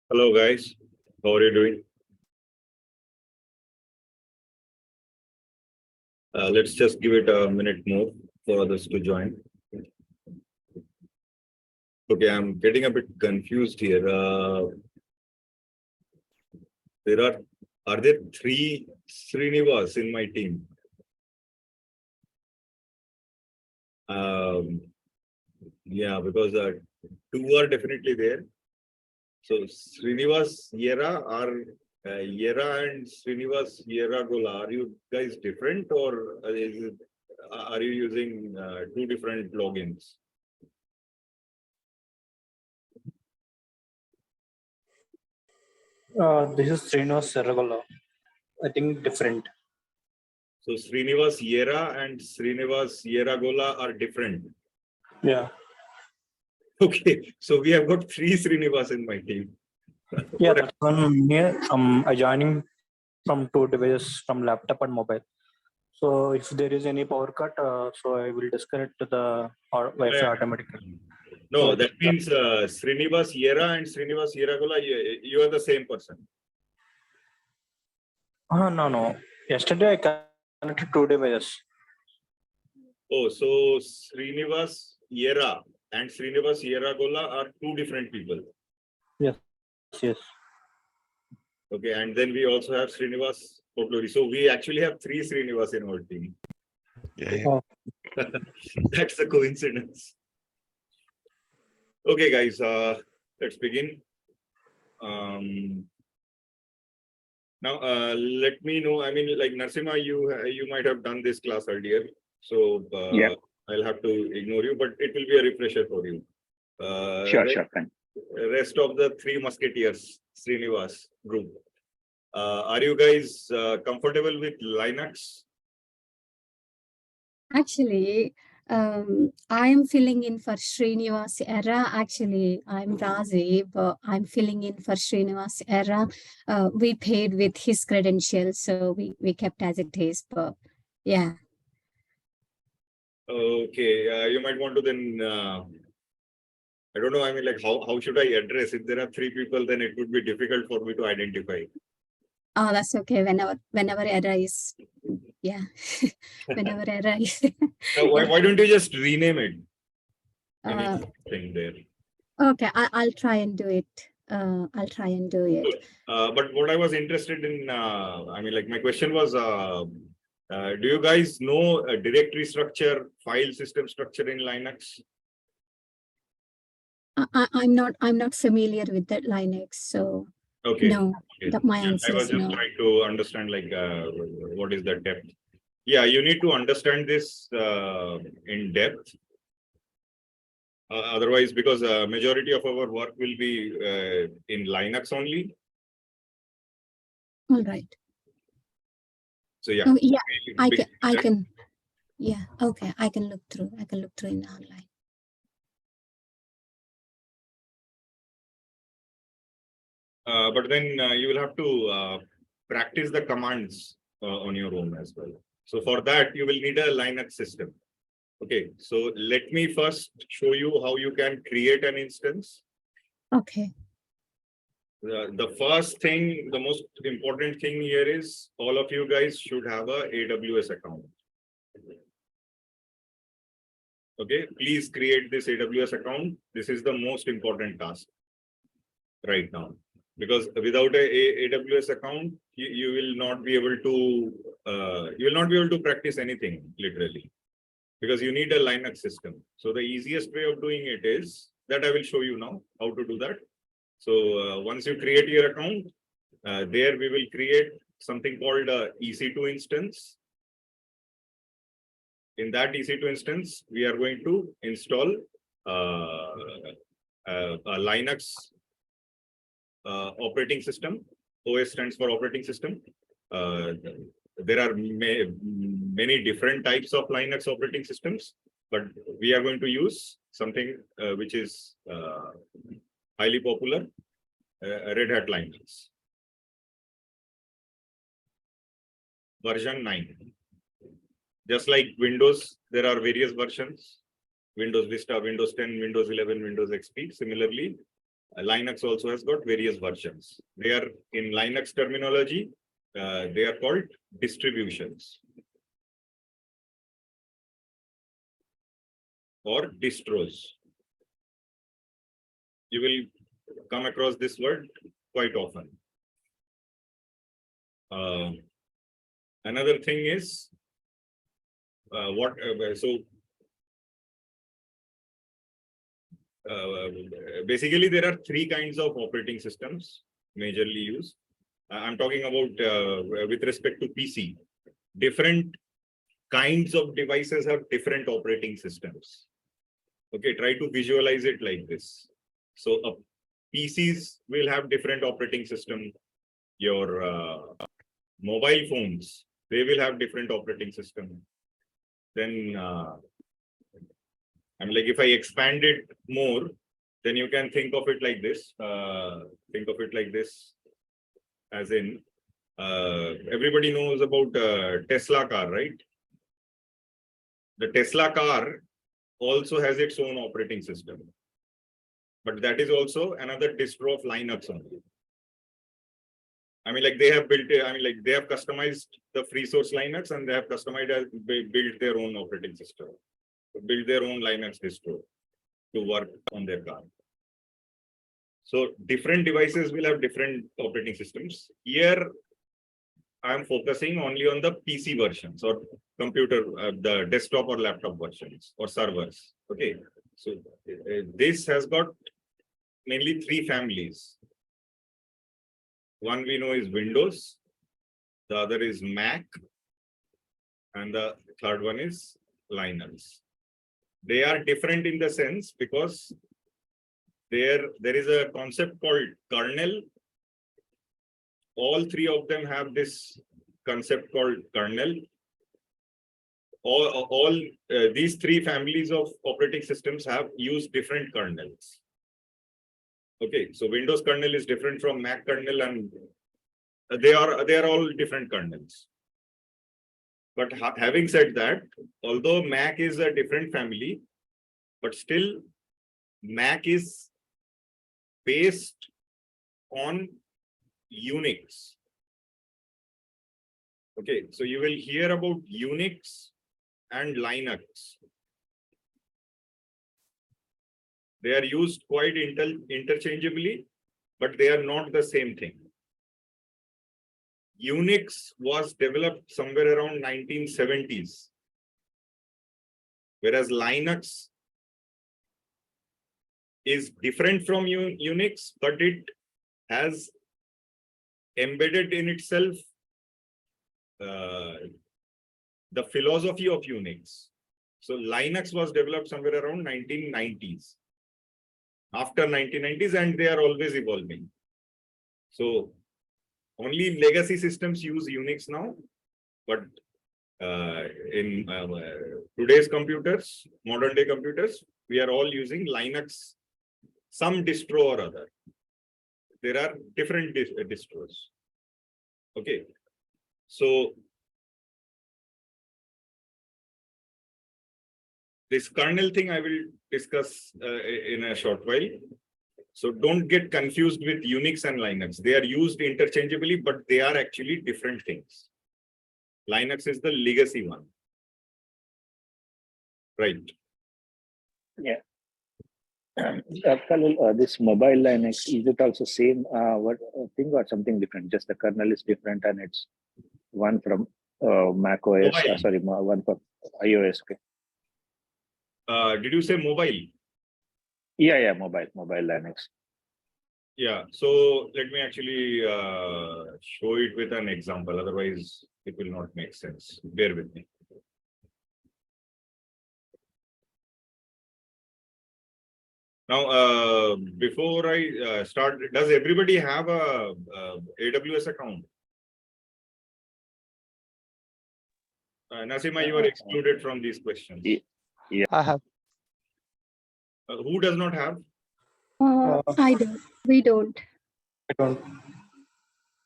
Hello guys, how are you doing? Let's just give it a minute more for others to join. Okay, I'm getting a bit confused here. Are there three Srinivas in my team? Yeah, because two are definitely there. So Srinivas Yera Yera and Srinivas Yera Gola, are you guys different, or are you using two different logins? This is Srinivas Serragola. I think different. So Srinivas Yera and Srinivas Yeragola are different. Yeah. Okay, so we have got three Srinivas in my team. Yeah, that's one here. I joining from two devices, from laptop and mobile. So if there is any power cut, so I will disconnect the Wi-Fi automatically. No, that means Srinivas Yera and Srinivas Yeragola, you are the same person. No. Yesterday I connected two devices. Oh, so Srinivas Yera and Srinivas Yeragola are two different people. Yes. Okay, and then we also have Srinivas Popluri. So we actually have three Srinivas in our team. Yeah. Oh. That's a coincidence. Okay, guys, let's begin. Now, let me know. I mean, like Narasimha, you might have done this class earlier, so Yeah. I'll have to ignore you, but it will be a refresher for you. Sure, fine. Rest of the three musketeers, Srinivas group. Are you guys comfortable with Linux? Actually, I am filling in for Srinivas era. Actually, I'm Razi, but I'm filling in for Srinivas era. We paid with his credentials, so we kept as it is. But yeah. Okay, you might want to then. I don't know. I mean, like, how should I address? If there are three people, then it would be difficult for me to identify. Oh, that's okay. Whenever error is, yeah. Whenever error is. Why don't you just rename it? Thing there. Okay, I'll try and do it. I'll try and do it. But what I was interested in, I mean, like, my question was, do you guys know a directory structure, file system structure in Linux? I'm not familiar with that Linux, so okay. No. Okay. My answer I was is just no. trying to understand, like, what is the depth? Yeah, you need to understand this in depth. Otherwise, because majority of our work will be in Linux only. All right. So yeah. Oh, yeah, I can. Yeah. Okay. I can look through in online. But then you will have to practice the commands on your own as well. So for that, you will need a Linux system. Okay, so let me first show you how you can create an instance. Okay. The first thing, the most important thing here is all of you guys should have a AWS account. Okay, please create this AWS account. This is the most important task right now. Because without a AWS account, you will not be able to practice anything literally, because you need a Linux system. So the easiest way of doing it is that I will show you now how to do that. So once you create your account, there we will create something called a EC2 instance. In that EC2 instance, we are going to install a Linux operating system. OS stands for operating system. There are many different types of Linux operating systems, but we are going to use something which is highly popular, Red Hat Linux. Version 9. Just like Windows, there are various versions. Windows Vista, Windows 10, Windows 11, Windows XP. Similarly, Linux also has got various versions. They are in Linux terminology, they are called distributions or distros. You will come across this word quite often. Another thing is basically there are three kinds of operating systems majorly used. I'm talking about with respect to PC. Different kinds of devices have different operating systems. Okay, try to visualize it like this. So PCs will have different operating system. Your mobile phones, they will have different operating system. Then I'm like, if I expand it more, then you can think of it like this. Think of it like this, as in everybody knows about Tesla car, right? The Tesla car also has its own operating system, but that is also another distro of Linux only. I mean, like they have built, they have customized the free source Linux and they have customized, built their own operating system, build their own Linux distro to work on their car. So different devices will have different operating systems. Here, I'm focusing only on the PC versions or computer, the desktop or laptop versions or servers. Okay, so this has got mainly three families. One we know is Windows, the other is Mac, and the third one is Linux. They are different in the sense because there is a concept called kernel. All three of them have this concept called kernel. All these three families of operating systems have used different kernels. Okay, so Windows kernel is different from Mac kernel, and they are all different kernels. But having said that, although Mac is a different family, but still Mac is based on Unix. Okay, so you will hear about Unix and Linux. They are used quite interchangeably, but they are not the same thing. Unix was developed somewhere around 1970s, whereas Linux is different from Unix, but it has embedded in itself the philosophy of Unix. So Linux was developed somewhere around 1990s. After 1990s, and they are always evolving. So only legacy systems use Unix now, but in today's computers, modern day computers, we are all using Linux, some distro or other. There are different distros. Okay, so this kernel thing I will discuss in a short while. So don't get confused with Unix and Linux. They are used interchangeably, but they are actually different things. Linux is the legacy one. Right. Yeah. Kallol, this mobile Linux, is it also same what thing or something different? Just the kernel is different and it's one from Mac OS, one from iOS. Okay. Did you say mobile? Yeah, mobile Linux. Yeah, so let me actually show it with an example. Otherwise, it will not make sense. Bear with me. Now, before I start, does everybody have a AWS account? Nasima, you are excluded from these questions. Yeah, I have. Who does not have? I don't. We don't. I don't.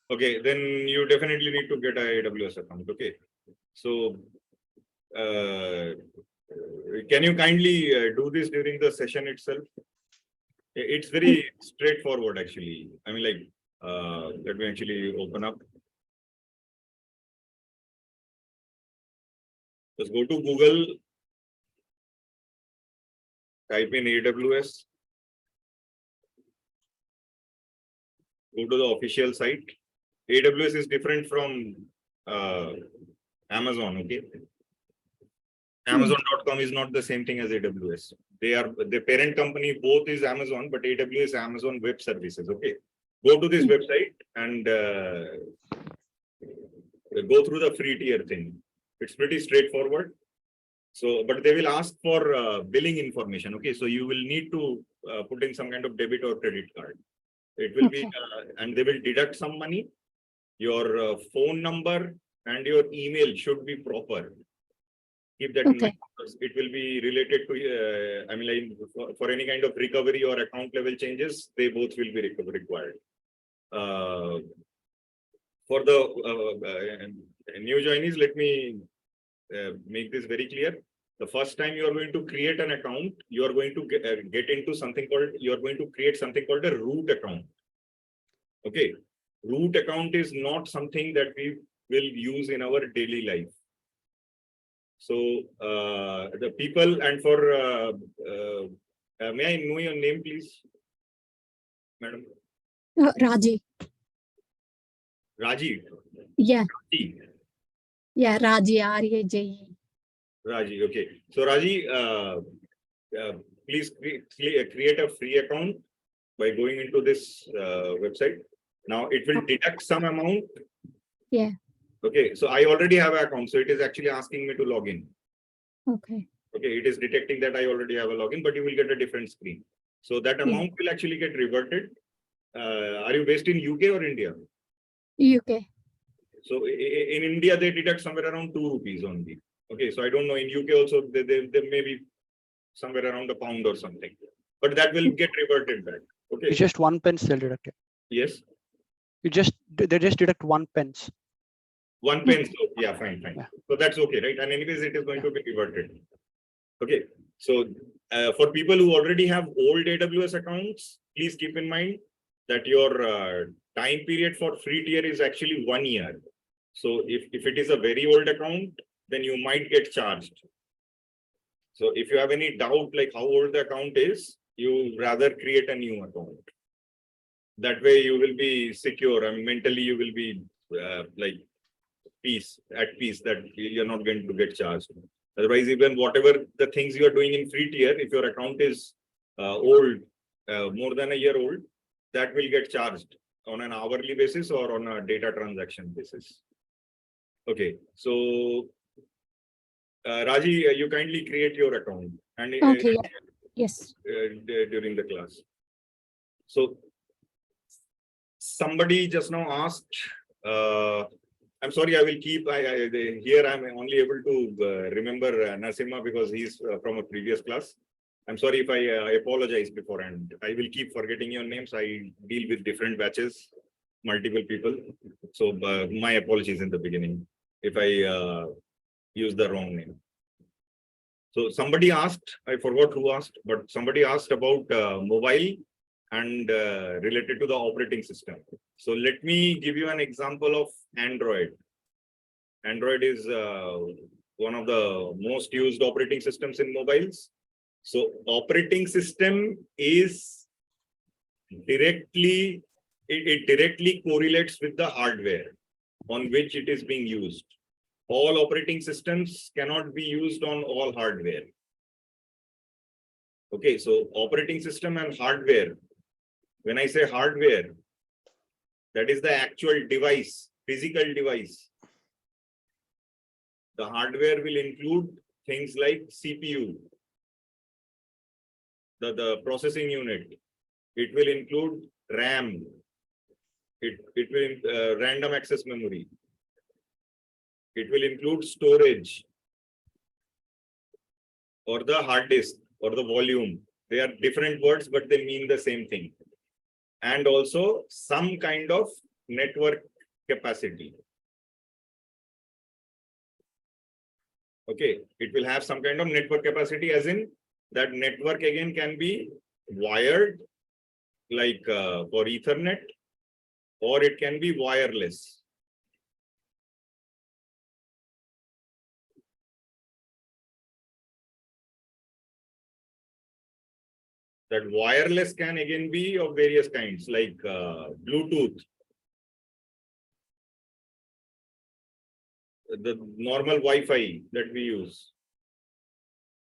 Okay, then you definitely need to get a AWS account. Okay, so can you kindly do this during the session itself? It's very straightforward, actually. I mean, like, let me actually open up. Just go to Google, type in AWS, go to the official site. AWS is different from Amazon, okay? Amazon.com is not the same thing as AWS. They are the parent company, both is Amazon, but AWS is Amazon Web Services, okay? Go to this website and go through the free tier thing. It's pretty straightforward. So, but they will ask for billing information, okay? So you will need to put in some kind of debit or credit card. It will be, and they will deduct some money. Your phone number and your email should be proper. Keep that in mind, because it will be related to, I mean, like for any kind of recovery or account level changes, they both will be required. For the new joinees, let me make this very clear. The first time you are going to create an account, you are going to get into something called, you are going to create something called a root account. Okay. Root account is not something that we will use in our daily life. So the people, and for may I know your name, please, madam? Raji. Raji. Yeah. Raji. Yeah, Raji, R-A-J-E. Raji, okay. So Raji, please create a free account by going into this website. Now it will deduct some amount. Yeah. Okay, so I already have an account, so it is actually asking me to log in. Okay. Okay, it is detecting that I already have a login, but you will get a different screen. So that amount will actually get reverted. Are you based in UK or India? UK. So in India, they deduct somewhere around 2 rupees only. Okay, so I don't know, in UK also, they may be somewhere around a pound or something, but that will get reverted back. Okay. It's just 1 pence they'll deduct it. Yes. They just deduct 1 pence. 1 pence. So, yeah, fine. Yeah. So that's okay, right? And anyways, it is going to be reverted. Okay. So for people who already have old AWS accounts, please keep in mind that your time period for free tier is actually 1 year. So if it is a very old account, then you might get charged. So if you have any doubt like how old the account is, you rather create a new account. That way you will be secure. I mean, mentally you will be like at peace that you're not going to get charged. Otherwise, even whatever the things you are doing in free tier, if your account is old, more than a year old, that will get charged on an hourly basis or on a data transaction basis. Okay, so Raji, you kindly create your account and Okay. Yes. during the class. So somebody just now asked. I'm sorry, I will keep. Here I'm only able to remember Nasimha because he's from a previous class. I'm sorry if I apologize beforehand. I will keep forgetting your names. I deal with different batches, multiple people. So my apologies in the beginning if I use the wrong name. So somebody asked, I forgot who asked, but somebody asked about mobile and related to the operating system. So let me give you an example of Android. Android is one of the most used operating systems in mobiles. So operating system is directly, it directly correlates with the hardware on which it is being used. All operating systems cannot be used on all hardware. Okay, so operating system and hardware. When I say hardware, that is the actual device, physical device. The hardware will include things like CPU, the processing unit. It will include RAM. It will random access memory. It will include storage or the hard disk or the volume. They are different words, but they mean the same thing. And also some kind of network capacity. Okay, it will have some kind of network capacity, as in that network again can be wired like for Ethernet, or it can be wireless. That wireless can again be of various kinds, like Bluetooth, the normal Wi-Fi that we use,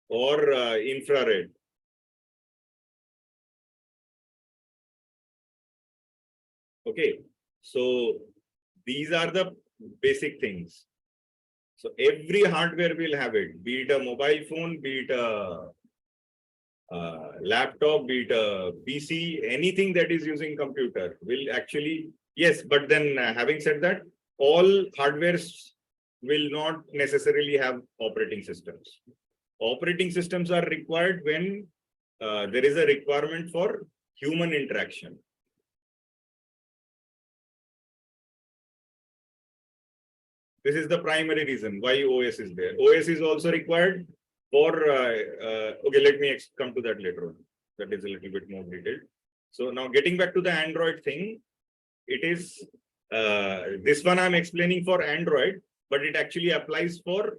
or infrared. Okay, so these are the basic things. So every hardware will have it, be it a mobile phone, be it a laptop, be it a PC, anything that is using computer will actually, yes, but then having said that, all hardwares will not necessarily have operating systems. Operating systems are required when there is a requirement for human interaction. This is the primary reason why OS is there. OS is also required for, okay, let me come to that later on. That is a little bit more detailed. So now getting back to the Android thing, it is, this one I'm explaining for Android, but it actually applies for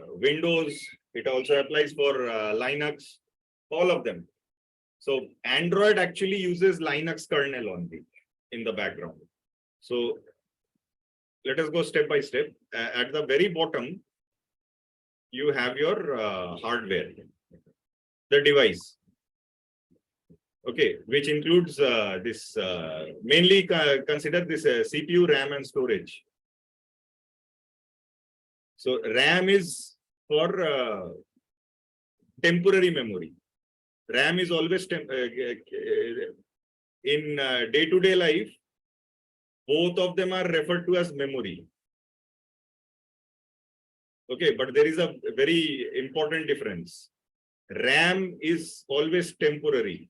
Windows. It also applies for Linux, all of them. So Android actually uses Linux kernel only in the background. So let us go step by step. At the very bottom, you have your hardware, the device. Okay, which includes this, mainly consider this CPU, RAM, and storage. So RAM is for temporary memory. RAM is always in day-to-day life. Both of them are referred to as memory. Okay, but there is a very important difference. RAM is always temporary.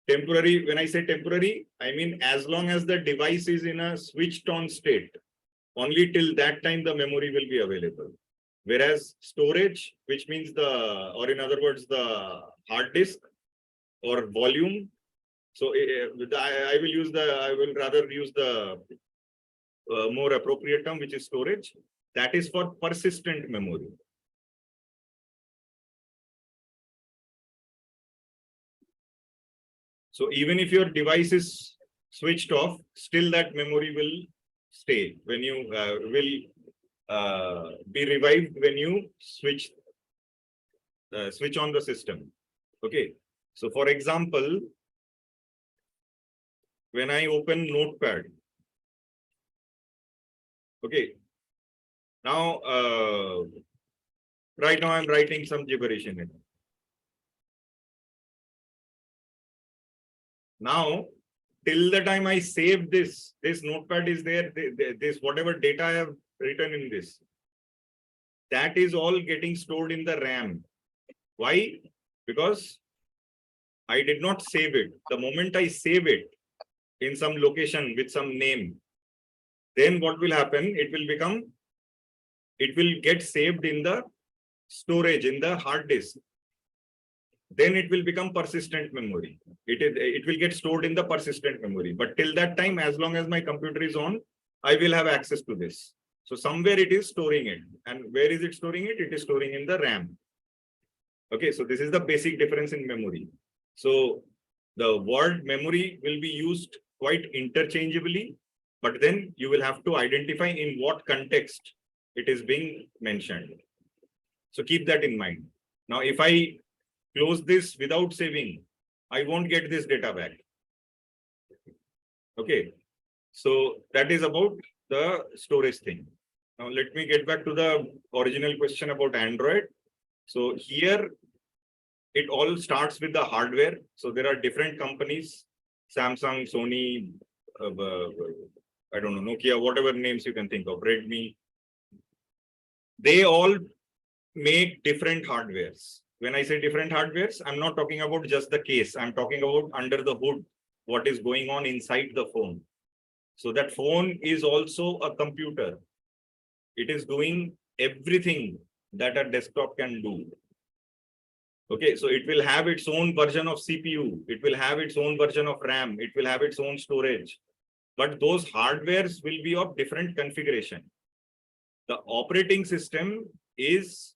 Temporary, when I say temporary, I mean as long as the device is in a switched on state, only till that time the memory will be available. Whereas storage, which means or in other words, the hard disk or volume. So I will rather use the more appropriate term, which is storage. That is for persistent memory. So even if your device is switched off, still that memory will stay when you will be revived when you switch on the system. Okay. So for example, when I open Notepad, okay, now right now I'm writing some gibberish in it. Now, till the time I save this Notepad is there, this whatever data I have written in this, that is all getting stored in the RAM. Why? Because I did not save it. The moment I save it in some location with some name, then what will happen? It will get saved in the storage, in the hard disk. Then it will become persistent memory. It will get stored in the persistent memory. But till that time, as long as my computer is on, I will have access to this. So somewhere it is storing it. And where is it storing it? It is storing in the RAM. Okay, so this is the basic difference in memory. So the word memory will be used quite interchangeably, but then you will have to identify in what context it is being mentioned. So keep that in mind. Now, if I close this without saving, I won't get this data back. Okay, so that is about the storage thing. Now let me get back to the original question about Android. So here it all starts with the hardware. So there are different companies, Samsung, Sony, I don't know, Nokia, whatever names you can think of, Redmi. They all make different hardwares. When I say different hardwares, I'm not talking about just the case. I'm talking about under the hood, what is going on inside the phone. So that phone is also a computer. It is doing everything that a desktop can do. Okay, so it will have its own version of CPU. It will have its own version of RAM. It will have its own storage. But those hardwares will be of different configuration. The operating system is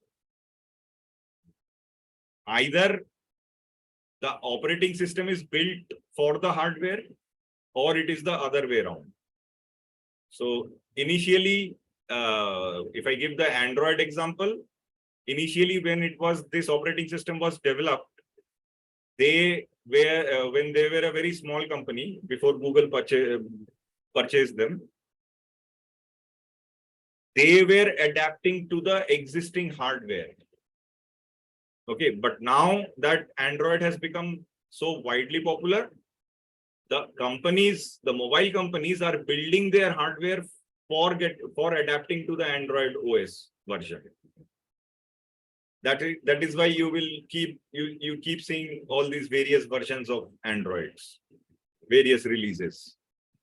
either the operating system is built for the hardware or it is the other way around. So initially, if I give the Android example, initially when this operating system was developed, they were when they were a very small company before Google purchased them, they were adapting to the existing hardware. Okay, but now that Android has become so widely popular, the mobile companies are building their hardware for adapting to the Android OS version. That is why you will keep seeing all these various versions of Androids, various releases.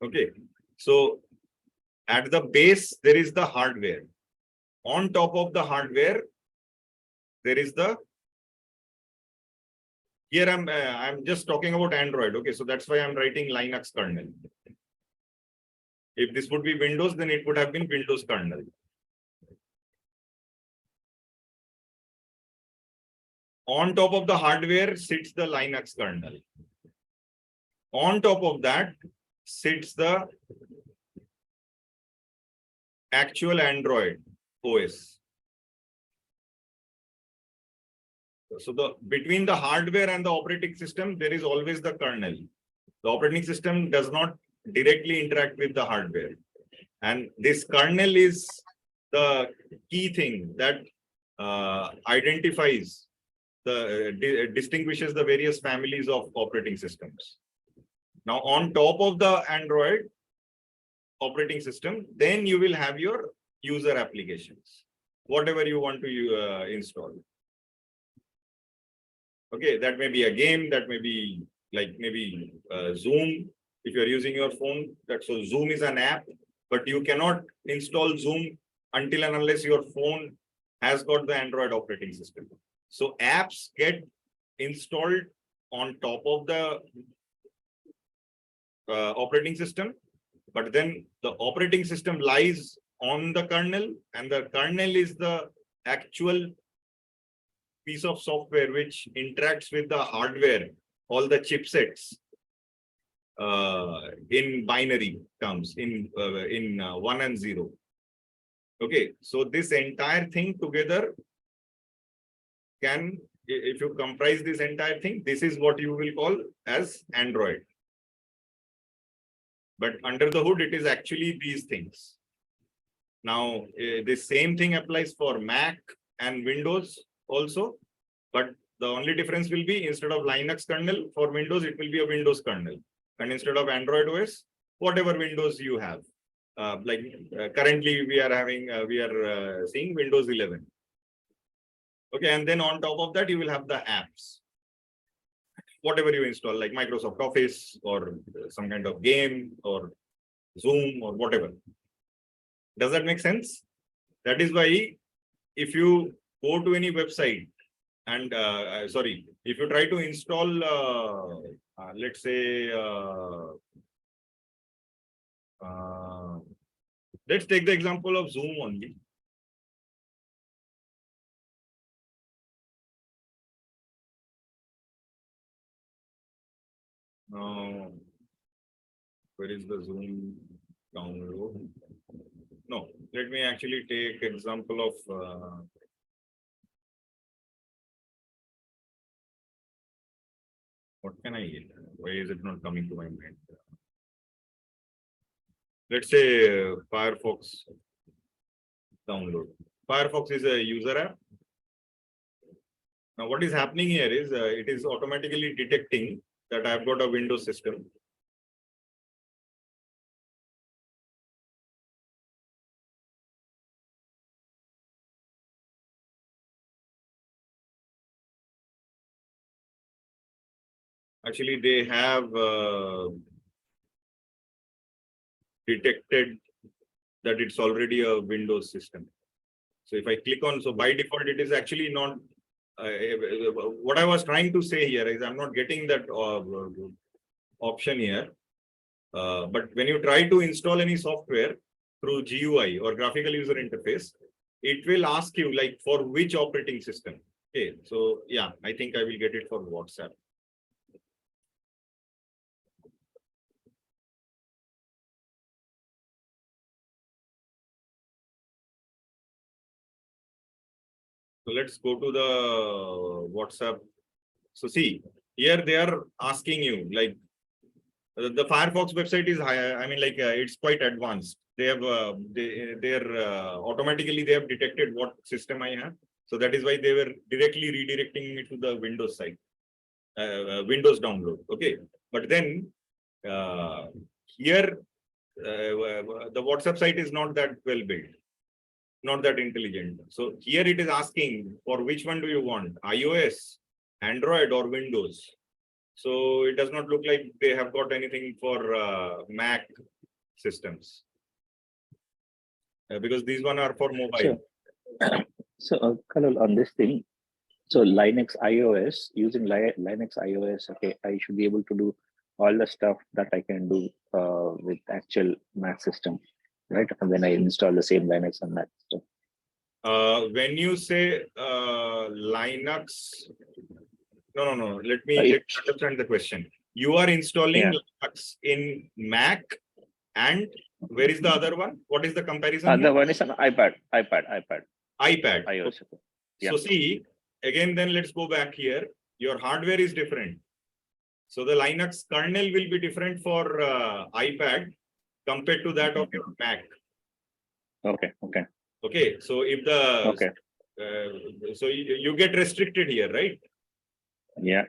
Okay, so at the base there is the hardware. On top of the hardware, there is the here I'm just talking about Android. Okay, so that's why I'm writing Linux kernel. If this would be Windows, then it would have been Windows kernel. On top of the hardware sits the Linux kernel. On top of that sits the actual Android OS. So between the hardware and the operating system, there is always the kernel. The operating system does not directly interact with the hardware. And this kernel is the key thing that identifies distinguishes the various families of operating systems. Now, on top of the Android operating system, then you will have your user applications, whatever you want to install. Okay, that may be a game, that may be like maybe Zoom. If you're using your phone, so Zoom is an app, but you cannot install Zoom until and unless your phone has got the Android operating system. So apps get installed on top of the operating system, but then the operating system lies on the kernel, and the kernel is the actual piece of software which interacts with the hardware, all the chipsets in binary terms, in 1 and 0. Okay, so this entire thing together can, if you comprise this entire thing, this is what you will call as Android. But under the hood, it is actually these things. Now, the same thing applies for Mac and Windows also, but the only difference will be instead of Linux kernel for Windows, it will be a Windows kernel. And instead of Android OS, whatever Windows you have. Currently we are seeing Windows 11. Okay, and then on top of that, you will have the apps. Whatever you install, like Microsoft Office or some kind of game or Zoom or whatever. Does that make sense? That is why if you go to any website and if you try to install, let's say, let's take the example of Zoom only. Where is the Zoom download? No, let me actually take example of what can I get? Why is it not coming to my mind? Let's say Firefox download. Firefox is a user app. Now, what is happening here is it is automatically detecting that I've got a Windows system. Actually, they have detected that it's already a Windows system. So if I click on, so by default, it is actually not what I was trying to say here is I'm not getting that option here. But when you try to install any software through GUI or graphical user interface, it will ask you like for which operating system. Okay, so yeah, I think I will get it for WhatsApp. So let's go to the WhatsApp. So see, here they are asking you like the Firefox website is high. I mean, like it's quite advanced. They have automatically they have detected what system I have. So that is why they were directly redirecting me to the Windows site, Windows download. Okay, but then here the WhatsApp site is not that well built, not that intelligent. So here it is asking for which one do you want, iOS, Android, or Windows. So it does not look like they have got anything for Mac systems because these one are for mobile. So Kallol, on this thing, so Linux iOS, using Linux iOS, okay, I should be able to do all the stuff that I can do with actual Mac system, right? And when I install the same Linux on Mac system. When you say Linux, no. Let me understand the question. You are installing Linux in Mac, and where is the other one? What is the comparison? The one is an iPad. iOS. Okay. Yeah. So see, again, then let's go back here. Your hardware is different. So the Linux kernel will be different for iPad compared to that of your Mac. Okay. So if the so you get restricted here, right? Yeah.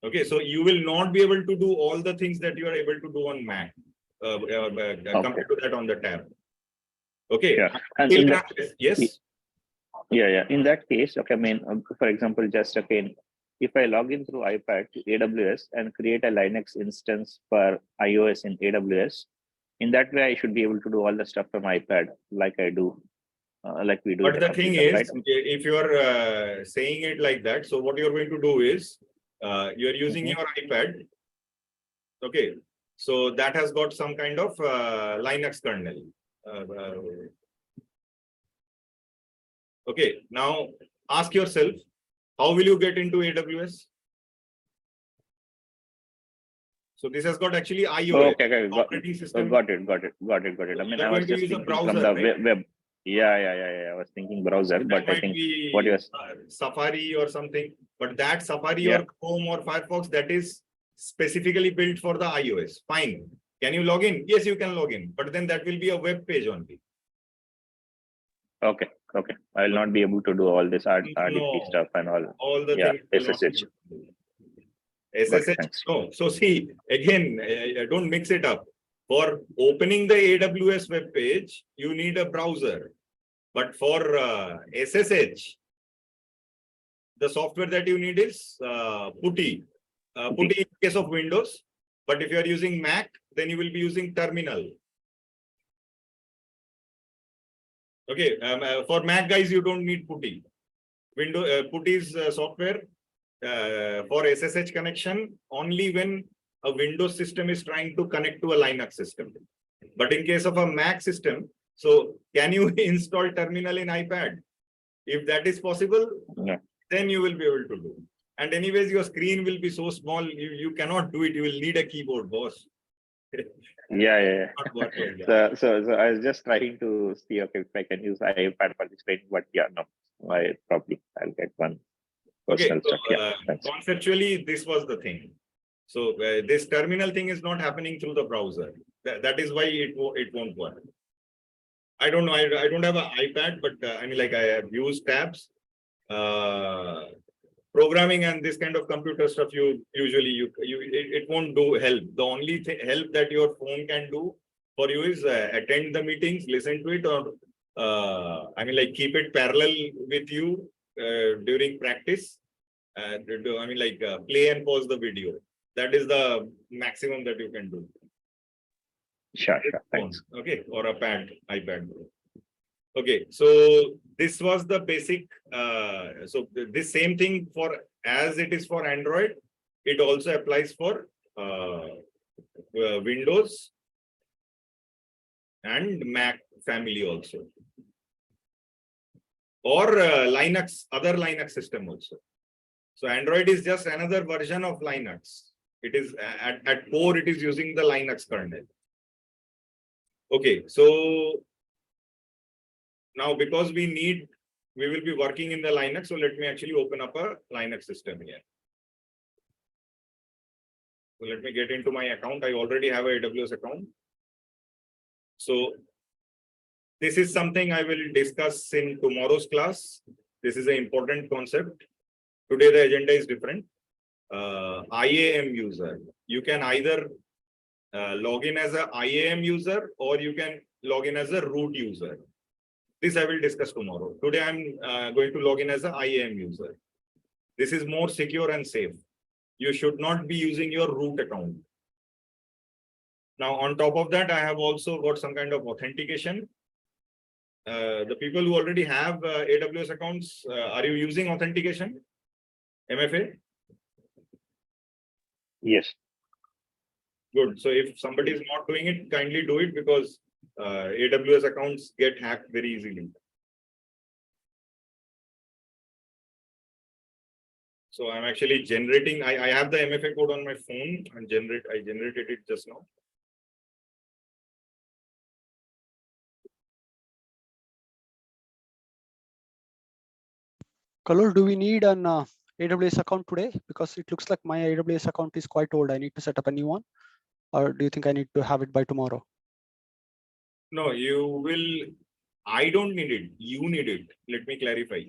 Okay, so you will not be able to do all the things that you are able to do on Mac compared to that on the tab. Okay. Yeah. And yes. Yeah. In that case, okay, I mean, for example, just again, if I log in through iPad to AWS and create a Linux instance for iOS in AWS, in that way, I should be able to do all the stuff from iPad, like I do, like we do. But the thing is, if you are saying it like that, so what you're going to do is, you are using your iPad. Okay, so that has got some kind of Linux kernel. Okay, now ask yourself, how will you get into AWS? So this has got actually iOS operating system. Got it. I mean, I was just thinking browser, from the right? web. Yeah. I was thinking browser, but I think what you Safari or something, but that Safari or Chrome or Firefox, that is specifically built for the iOS. Fine. Can you log in? Yes, you can log in, but then that will be a web page only. Okay. I will not be able to do all this RDP stuff and all the things. SSH. SSH. No. So see, again, don't mix it up. For opening the AWS web page, you need a browser. But for SSH, the software that you need is PuTTY. PuTTY in case of Windows. But if you are using Mac, then you will be using Terminal. Okay, for Mac guys, you don't need PuTTY. PuTTY's software for SSH connection only when a Windows system is trying to connect to a Linux system. But in case of a Mac system, so can you install Terminal in iPad? If that is possible, then you will be able to do. And anyways, your screen will be so small, you cannot do it. You will need a keyboard, boss. Yeah. So I was just trying to see, okay, if I can use iPad for this training, but I'll get one. Okay, so conceptually, this was the thing. So this terminal thing is not happening through the browser. That is why it won't work. I don't know. I don't have an iPad, but I mean, like I have used tabs. Programming and this kind of computer stuff, it won't do help. The only help that your phone can do for you is attend the meetings, listen to it, or I mean, like keep it parallel with you during practice. Play and pause the video. That is the maximum that you can do. Sure. Thanks. Okay, or a iPad. Okay, so this was the basic. So this same thing for as it is for Android, it also applies for Windows and Mac family also, or Linux, other Linux system also. So Android is just another version of Linux. It is at core, it is using the Linux kernel. Okay, so now because we will be working in the Linux, so let me actually open up a Linux system here. So let me get into my account. I already have a AWS account. So this is something I will discuss in tomorrow's class. This is an important concept. Today the agenda is different. IAM user. You can either log in as a IAM user or you can log in as a root user. This I will discuss tomorrow. Today I'm going to log in as an IAM user. This is more secure and safe. You should not be using your root account. Now, on top of that, I have also got some kind of authentication. The people who already have AWS accounts, are you using authentication? MFA? Yes. Good. So if somebody is not doing it, kindly do it, because AWS accounts get hacked very easily. So I'm actually generating, I have the MFA code on my phone and I generated it just now. Kallol, do we need an AWS account today? Because it looks like my AWS account is quite old. I need to set up a new one. Or do you think I need to have it by tomorrow? No, you will. I don't need it. You need it. Let me clarify.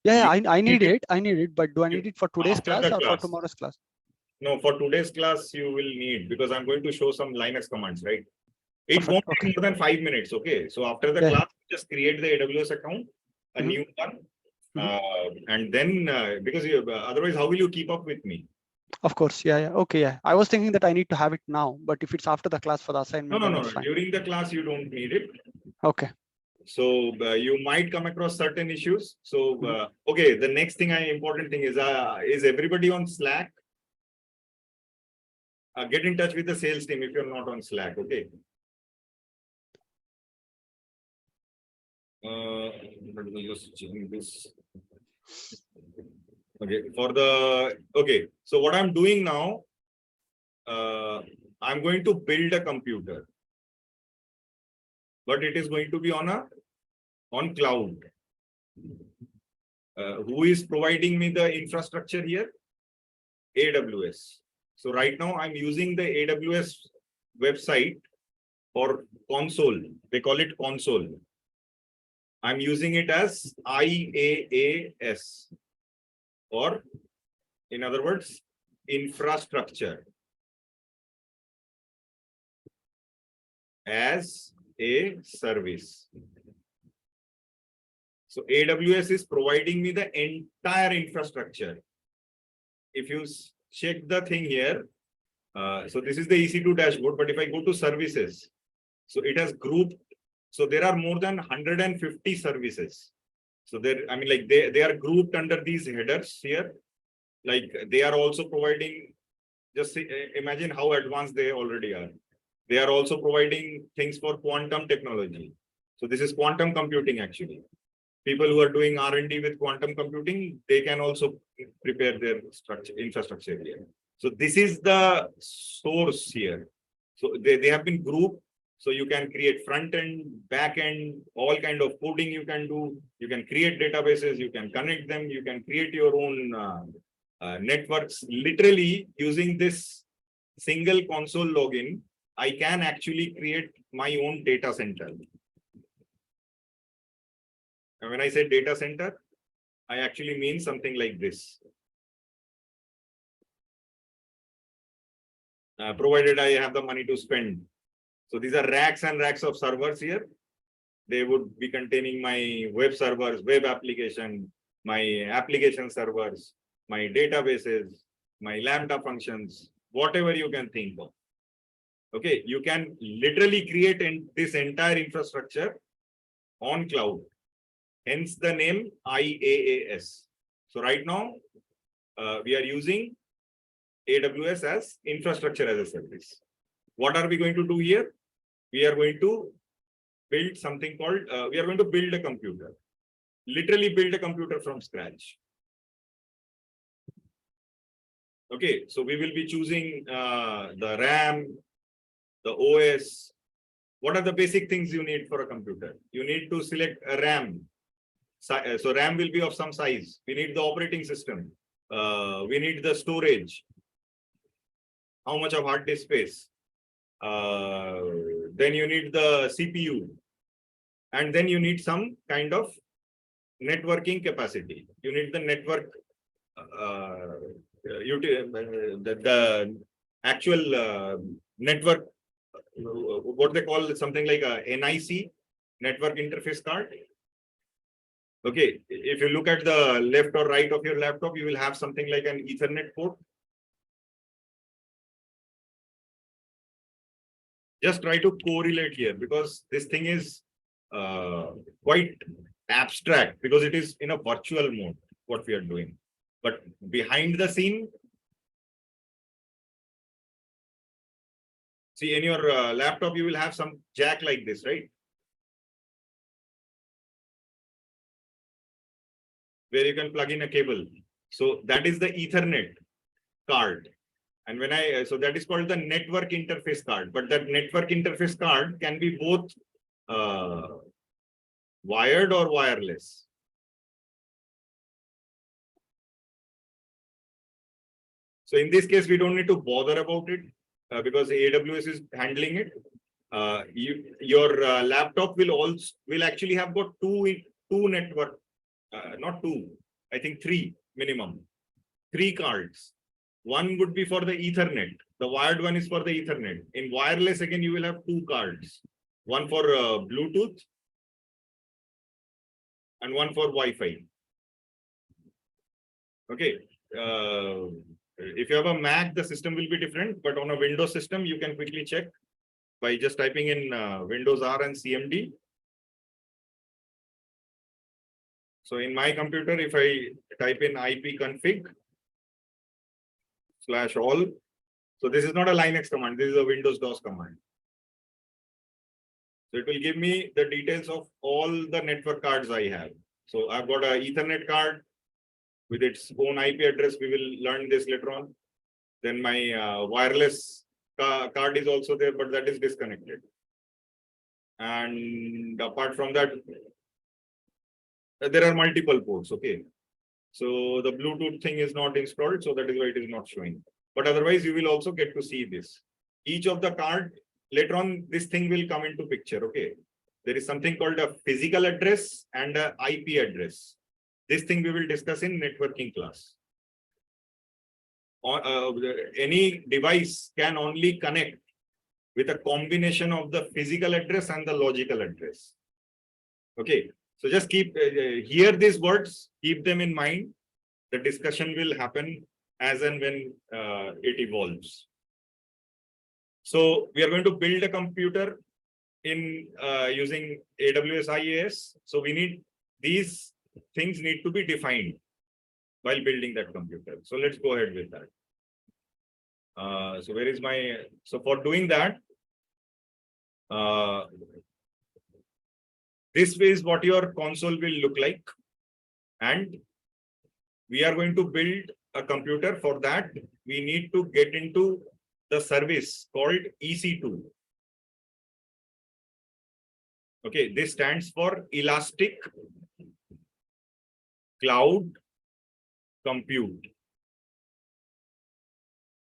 Yeah, I need it. I need it. But do I need it for today's After class the or for class. tomorrow's class? No, for today's class, you will need, because I'm going to show some Linux commands, right? It won't take more than 5 minutes. Okay. So after the class, just create the AWS account, a new one. And then, because otherwise, how will you keep up with me? Of course. Yeah. Okay. Yeah. I was thinking that I need to have it now, but if it's after the class for the assignment, No. that's fine. During the class, you don't need it. Okay. So you might come across certain issues. So, okay, the next thing, important thing is everybody on Slack? Get in touch with the sales team if you're not on Slack, okay? Let me just change this. Okay, so what I'm doing now, I'm going to build a computer, but it is going to be on cloud. Who is providing me the infrastructure here? AWS. So right now I'm using the AWS website for console. They call it console. I'm using it as IaaS, or in other words, infrastructure as a service. So AWS is providing me the entire infrastructure. If you check the thing here, so this is the EC2 dashboard, but if I go to services, so it has grouped. So there are more than 150 services. So there, I mean, like they are grouped under these headers here. Like they are also providing, just imagine how advanced they already are. They are also providing things for quantum technology. So this is quantum computing actually. People who are doing R&D with quantum computing, they can also prepare their infrastructure here. So this is the source here. So they have been grouped. So you can create front end, back end, all kind of coding you can do. You can create databases, you can connect them, you can create your own networks. Literally using this single console login, I can actually create my own data center. And when I say data center, I actually mean something like this. Provided I have the money to spend. So these are racks and racks of servers here. They would be containing my web servers, web application, my application servers, my databases, my Lambda functions, whatever you can think of. Okay, you can literally create this entire infrastructure on cloud. Hence the name IaaS. So right now, we are using AWS as infrastructure as a service. What are we going to do here? We are going to build something called, we are going to build a computer. Literally build a computer from scratch. Okay, so we will be choosing the RAM, the OS. What are the basic things you need for a computer? You need to select a RAM. So RAM will be of some size. We need the operating system. We need the storage. How much of hard disk space? Then you need the CPU. And then you need some kind of networking capacity. You need the network, the actual network, what they call something like a NIC, network interface card. Okay, if you look at the left or right of your laptop, you will have something like an Ethernet port. Just try to correlate here because this thing is quite abstract because it is in a virtual mode, what we are doing. But behind the scene, see in your laptop, you will have some jack like this, right? Where you can plug in a cable. So that is the Ethernet card. And when so that is called the network interface card. But that network interface card can be both wired or wireless. So in this case, we don't need to bother about it because AWS is handling it. Your laptop will actually have got two network, not two, I think three minimum, 3 cards. One would be for the Ethernet. The wired one is for the Ethernet. In wireless, again, you will have 2 cards. One for Bluetooth and one for Wi-Fi. Okay. If you have a Mac, the system will be different. But on a Windows system, you can quickly check by just typing in Windows R and CMD. So in my computer, if I type in ipconfig /all, so this is not a Linux command, this is a Windows DOS command. So it will give me the details of all the network cards I have. So I've got an Ethernet card with its own IP address. We will learn this later on. Then my wireless card is also there, but that is disconnected. And apart from that, there are multiple ports. Okay. So the Bluetooth thing is not installed, so that is why it is not showing. But otherwise, you will also get to see this. Each of the card, later on, this thing will come into picture. Okay. There is something called a physical address and an IP address. This thing we will discuss in networking class. Any device can only connect with a combination of the physical address and the logical address. Okay. So just keep hear these words, keep them in mind. The discussion will happen as and when it evolves. So we are going to build a computer in using AWS IaaS. So we need these things need to be defined while building that computer. So let's go ahead with that. So where is my, so for doing that, this is what your console will look like. And we are going to build a computer. For that, we need to get into the service called EC2. Okay, this stands for Elastic Cloud Compute.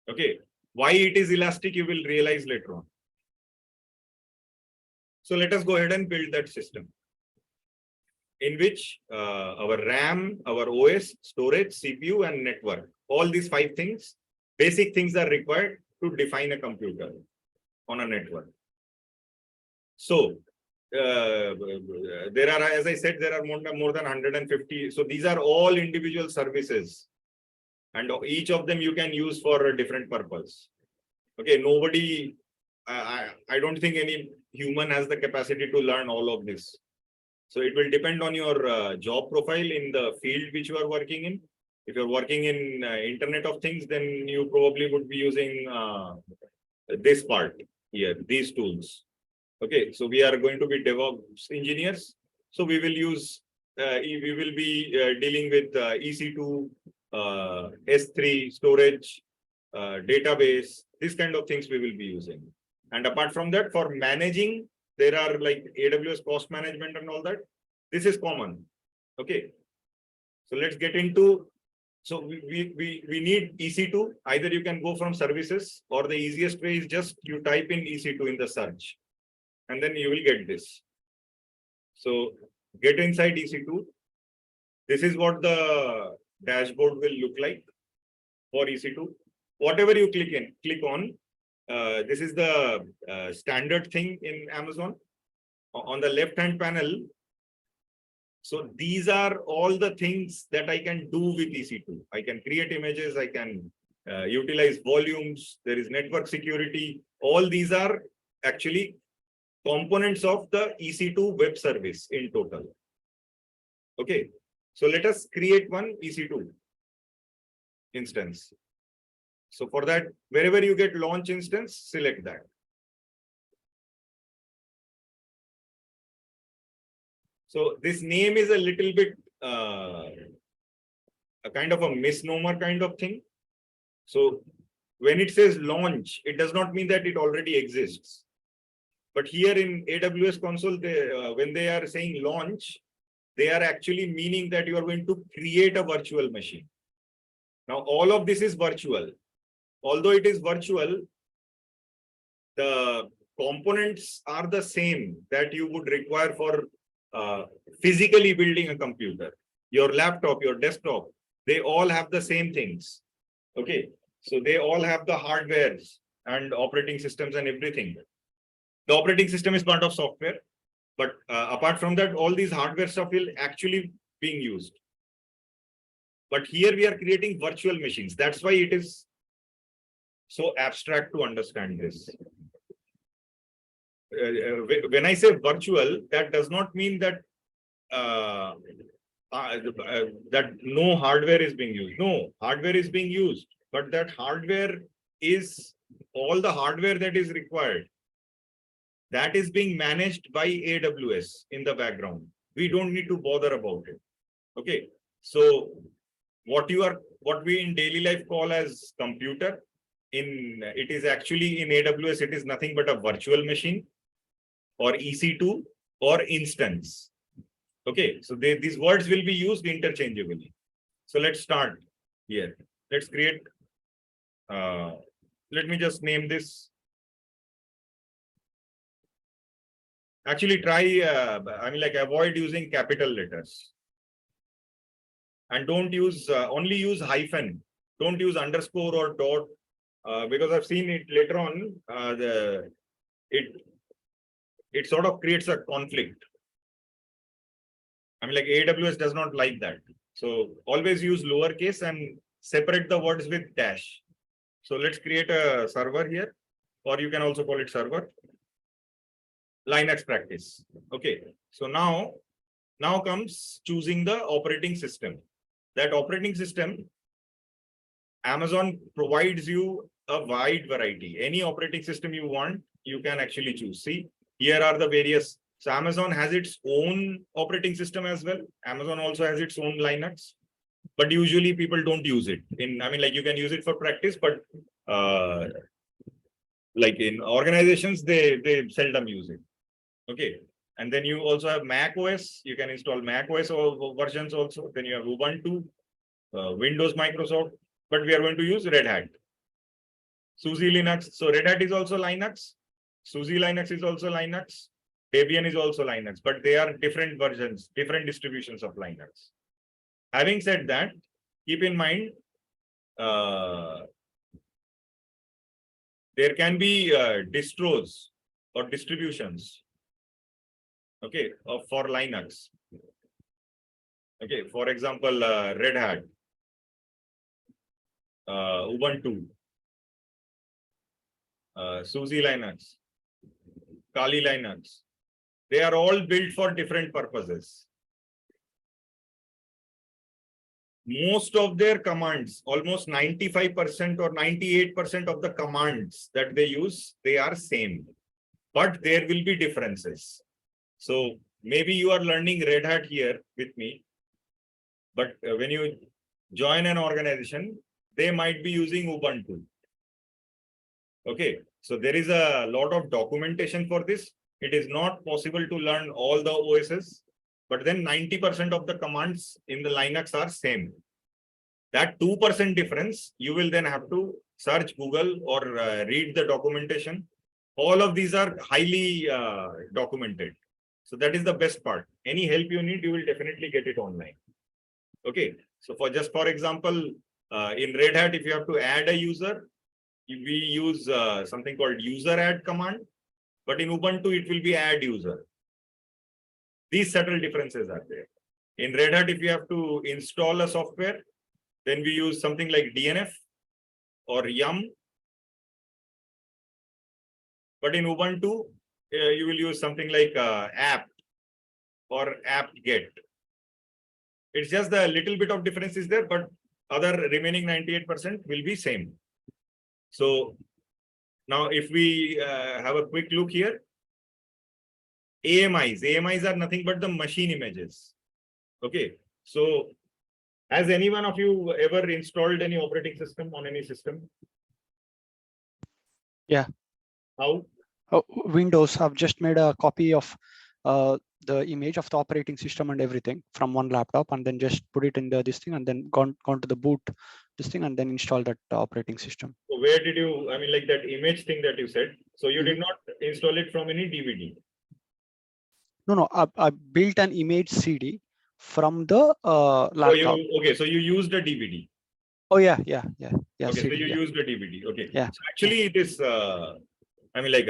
Okay, why it is elastic, you will realize later on. So let us go ahead and build that system in which our RAM, our OS, storage, CPU, and network, all these 5 things, basic things are required to define a computer on a network. So there are, as I said, there are more than 150. So these are all individual services, and each of them you can use for a different purpose. Okay, nobody, I don't think any human has the capacity to learn all of this. So it will depend on your job profile in the field which you are working in. If you're working in Internet of Things, then you probably would be using this part here, these tools. Okay, so we are going to be DevOps engineers. So we will use, we will be dealing with EC2, S3, storage, database, this kind of things we will be using. And apart from that, for managing, there are like AWS cost management and all that. This is common. Okay. So let's get into, so we need EC2. Either you can go from services, or the easiest way is just you type in EC2 in the search, and then you will get this. So get inside EC2. This is what the dashboard will look like for EC2. Whatever you click on, this is the standard thing in Amazon. On the left-hand panel, so these are all the things that I can do with EC2. I can create images, I can utilize volumes, there is network security. All these are actually components of the EC2 web service in total. Okay, so let us create one EC2 instance. So for that, wherever you get launch instance, select that. So this name is a little bit a kind of a misnomer kind of thing. So when it says launch, it does not mean that it already exists. But here in AWS console, when they are saying launch, they are actually meaning that you are going to create a virtual machine. Now, all of this is virtual. Although it is virtual, the components are the same that you would require for physically building a computer. Your laptop, your desktop, they all have the same things. Okay, so they all have the hardwares and operating systems and everything. The operating system is part of software, but apart from that, all these hardware stuff will actually being used. But here we are creating virtual machines. That's why it is so abstract to understand this. When I say virtual, that does not mean that that no hardware is being used. No, hardware is being used, but that hardware is all the hardware that is required. That is being managed by AWS in the background. We don't need to bother about it. Okay, so what we in daily life call as computer, it is actually in AWS, it is nothing but a virtual machine or EC2 or instance. Okay, so these words will be used interchangeably. So let's start here. Let's create, let me just name this. Actually try, avoid using capital letters. And don't use, only use hyphen. Don't use underscore or dot, because I've seen it later on, it sort of creates a conflict. AWS does not like that. So always use lowercase and separate the words with dash. So let's create a server here, or you can also call it server. Linux practice. Okay, so now comes choosing the operating system. That operating system, Amazon provides you a wide variety. Any operating system you want, you can actually choose. See, here are the various. So Amazon has its own operating system as well. Amazon also has its own Linux, but usually people don't use it. You can use it for practice, but like in organizations, they seldom use it. Okay, and then you also have Mac OS. You can install Mac OS versions also. Then you have Ubuntu, Windows, Microsoft, but we are going to use Red Hat. SUSE Linux. So Red Hat is also Linux. SUSE Linux is also Linux. Debian is also Linux, but they are different versions, different distributions of Linux. Having said that, keep in mind, there can be distros or distributions. Okay, for Linux. Okay, for example, Red Hat, Ubuntu, SUSE Linux, Kali Linux. they are all built for different purposes. Most of their commands, almost 95% or 98% of the commands that they use, they are same, but there will be differences. So maybe you are learning Red Hat here with me, but when you join an organization, they might be using Ubuntu. Okay, so there is a lot of documentation for this. It is not possible to learn all the OSs, but then 90% of the commands in the Linux are same. That 2% difference, you will then have to search Google or read the documentation. All of these are highly documented. So that is the best part. Any help you need, you will definitely get it online. Okay, so for example, in Red Hat, if you have to add a user, we use something called user add command, but in Ubuntu, it will be add user. These subtle differences are there. In Red Hat, if you have to install a software, then we use something like DNF or yum. But in Ubuntu, you will use something like apt or apt-get. It's just the little bit of difference is there, but other remaining 98% will be same. So now if we have a quick look here, AMIs are nothing but the machine images. Okay, so has any one of you ever installed any operating system on any system? Yeah. How? Oh, Windows. I've just made a copy of the image of the operating system and everything from one laptop, and then just put it in this thing, and then gone to the boot this thing, and then install that operating system. So where did you, I mean, like that image thing that you said, so you did not install it from any DVD? No, I built an image CD from the laptop. Okay, so you used a DVD. Oh yeah. Okay, CD, so you used a DVD. Okay. Yeah. So actually, it is. I mean, like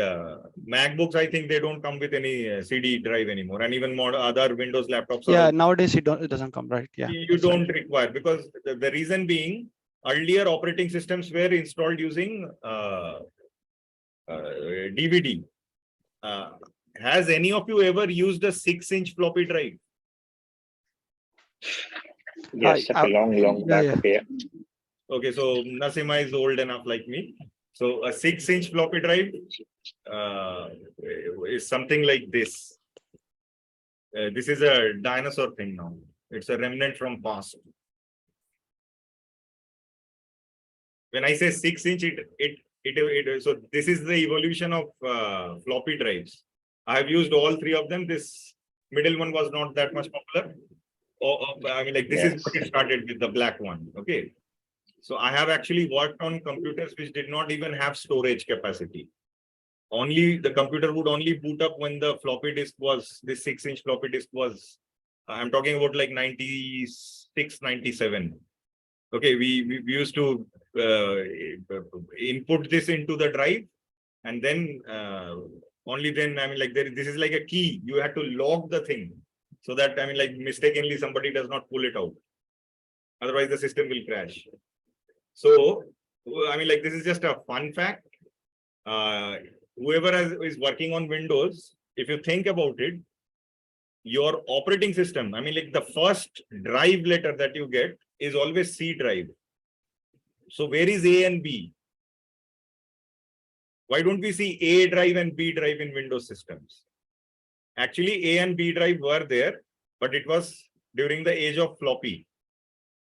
MacBooks, I think they don't come with any CD drive anymore, and even more other Windows laptops. Yeah, nowadays it doesn't come, right? Yeah. You don't require, because the reason being, earlier operating systems were installed using DVD. Has any of you ever used a 6-inch floppy drive? Yes, a long back. Yeah. Okay. Okay, so Nasima is old enough like me. So a 6-inch floppy drive is something like this. This is a dinosaur thing now. It's a remnant from past. When I say 6-inch, so this is the evolution of floppy drives. I have used all three of them. This middle one was not that much popular. I mean, like this is what it started with, the black one. Okay. So I have actually worked on computers which did not even have storage capacity. Only the computer would only boot up when the floppy disk was, this 6-inch floppy disk was, I'm talking about like 96, 97. Okay, we used to input this into the drive, and then only then, I mean, like this is like a key. You had to lock the thing so that, I mean, like mistakenly somebody does not pull it out. Otherwise, the system will crash. So, I mean, like this is just a fun fact. Whoever is working on Windows, if you think about it, your operating system, I mean, like the first drive letter that you get is always C drive. So where is A and B? Why don't we see A drive and B drive in Windows systems? Actually, A and B drive were there, but it was during the age of floppy.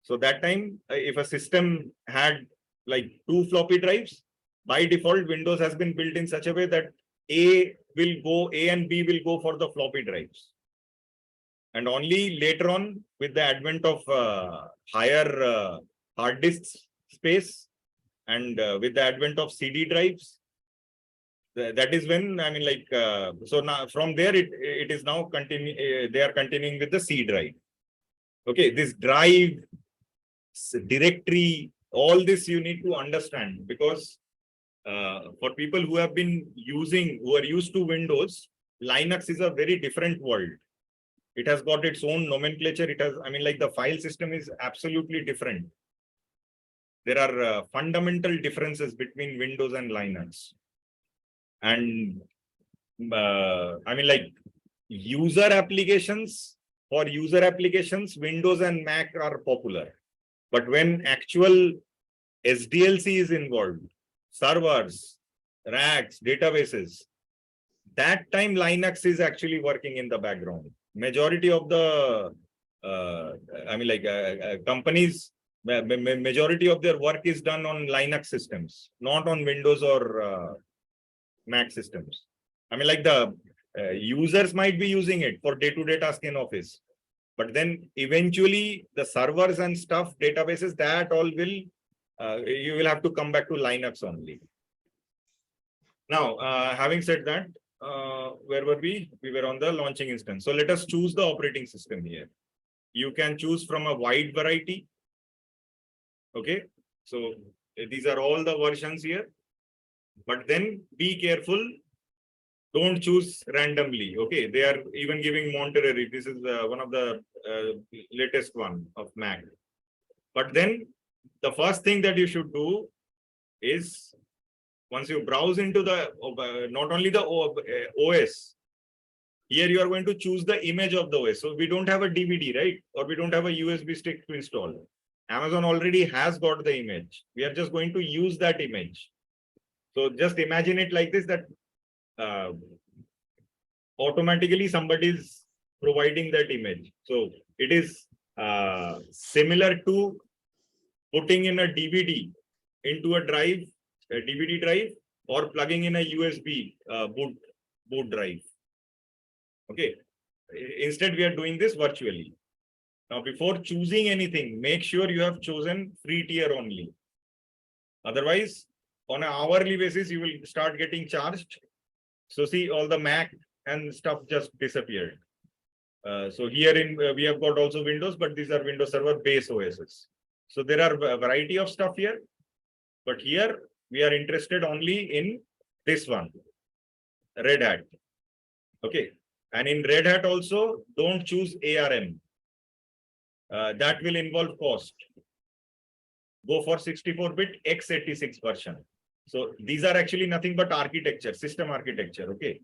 So that time, if a system had like 2 floppy drives, by default, Windows has been built in such a way that A and B will go for the floppy drives. And only later on, with the advent of higher hard disk space and with the advent of CD drives, that is when, I mean, like, so now from there, it is now they are continuing with the C drive. Okay, this drive, directory, all this you need to understand, because for people who have been who are used to Windows, Linux is a very different world. It has got its own nomenclature. It has, I mean, like the file system is absolutely different. There are fundamental differences between Windows and Linux. And I mean, like user applications, for user applications, Windows and Mac are popular. But when actual SDLC is involved, servers, racks, databases, that time Linux is actually working in the background. Majority of the, companies, majority of their work is done on Linux systems, not on Windows or Mac systems. I mean, like the users might be using it for day-to-day task in office, but then eventually the servers and stuff, databases, that all will, you will have to come back to Linux only. Now, having said that, where were we? We were on the launching instance. So let us choose the operating system here. You can choose from a wide variety. Okay, so these are all the versions here, but then be careful. Don't choose randomly. Okay, they are even giving Monterey. This is one of the latest one of Mac. But then the first thing that you should do is, once you browse into the not only the OS, here you are going to choose the image of the OS. So we don't have a DVD, right? Or we don't have a USB stick to install. Amazon already has got the image. We are just going to use that image. So just imagine it like this, that automatically somebody is providing that image. So it is similar to putting in a DVD into a drive, a DVD drive, or plugging in a USB boot drive. Okay. Instead, we are doing this virtually. Now, before choosing anything, make sure you have chosen free tier only. Otherwise, on an hourly basis, you will start getting charged. So see, all the Mac and stuff just disappeared. So here we have got also Windows, but these are Windows Server base OSs. So there are a variety of stuff here, but here we are interested only in this one, Red Hat. Okay, and in Red Hat also, don't choose ARM. That will involve cost. Go for 64-bit x86 version. So these are actually nothing but architecture, system architecture. Okay.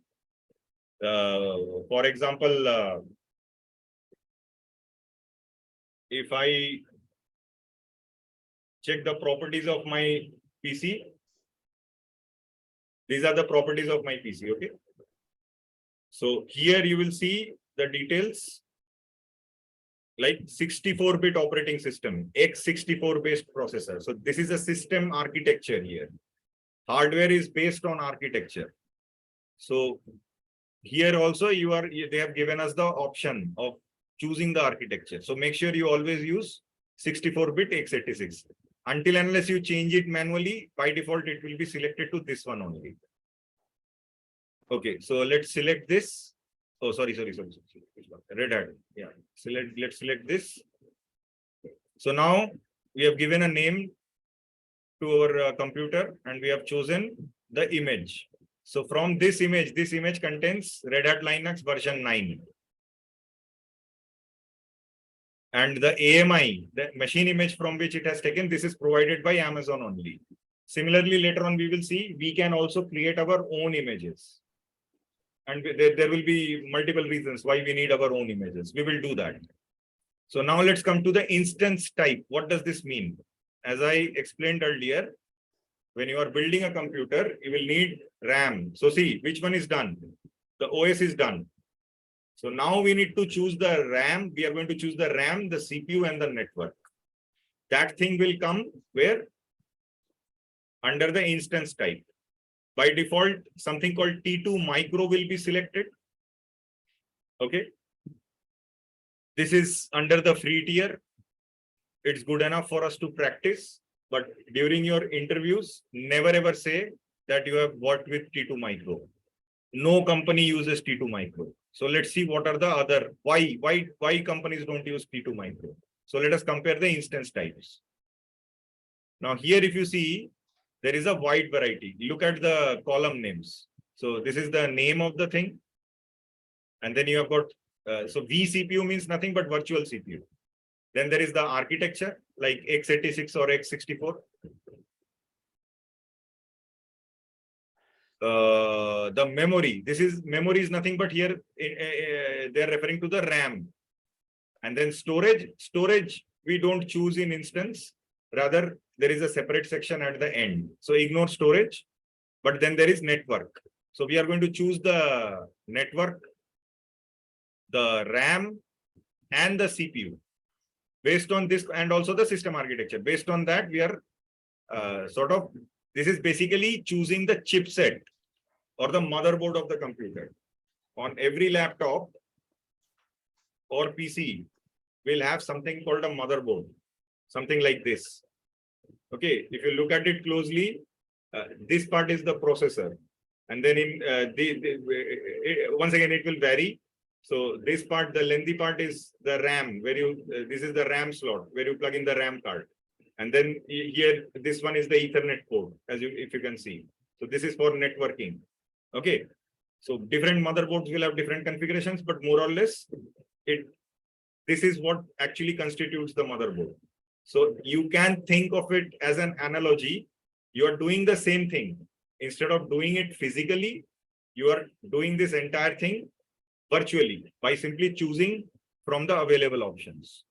For example, if I check the properties of my PC, these are the properties of my PC. Okay. So here you will see the details like 64-bit operating system, x64 based processor. So this is a system architecture here. Hardware is based on architecture. So here also they have given us the option of choosing the architecture. So make sure you always use 64-bit x86. Until unless you change it manually, by default, it will be selected to this one only. Okay, so let's select this. Oh, sorry. Red Hat. Yeah, let's select this. So now we have given a name to our computer and we have chosen the image. So from this image contains Red Hat Linux version 9. And the AMI, the machine image from which it has taken, this is provided by Amazon only. Similarly, later on, we will see we can also create our own images. And there will be multiple reasons why we need our own images. We will do that. So now let's come to the instance type. What does this mean? As I explained earlier, when you are building a computer, you will need RAM. So see, which one is done? The OS is done. So now we need to choose the RAM. We are going to choose the RAM, the CPU, and the network. That thing will come where? Under the instance type. By default, something called T2 micro will be selected. Okay. This is under the free tier. It's good enough for us to practice. But during your interviews, never ever say that you have worked with T2 micro. No company uses T2 micro. So let's see what are the other, why companies don't use T2 micro. So let us compare the instance types. Now here, if you see, there is a wide variety. Look at the column names. So this is the name of the thing. And then you have got, so vCPU means nothing but virtual CPU. Then there is the architecture like x86 or x64. the memory. This is memory is nothing but here they are referring to the RAM. And then storage we don't choose in instance. Rather, there is a separate section at the end. So ignore storage, but then there is network. So we are going to choose the network, the RAM, and the CPU. Based on this, and also the system architecture. Based on that, we are this is basically choosing the chipset or the motherboard of the computer. On every laptop or PC, we'll have something called a motherboard, something like this. Okay, if you look at it closely, this part is the processor. And then in once again, it will vary. So this part, the lengthy part is the RAM, where this is the RAM slot, where you plug in the RAM card. And then here, this one is the Ethernet port, if you can see. So this is for networking. Okay. So different motherboards will have different configurations, but more or less, this is what actually constitutes the motherboard. So you can think of it as an analogy. You are doing the same thing. Instead of doing it physically, you are doing this entire thing virtually by simply choosing from the available options.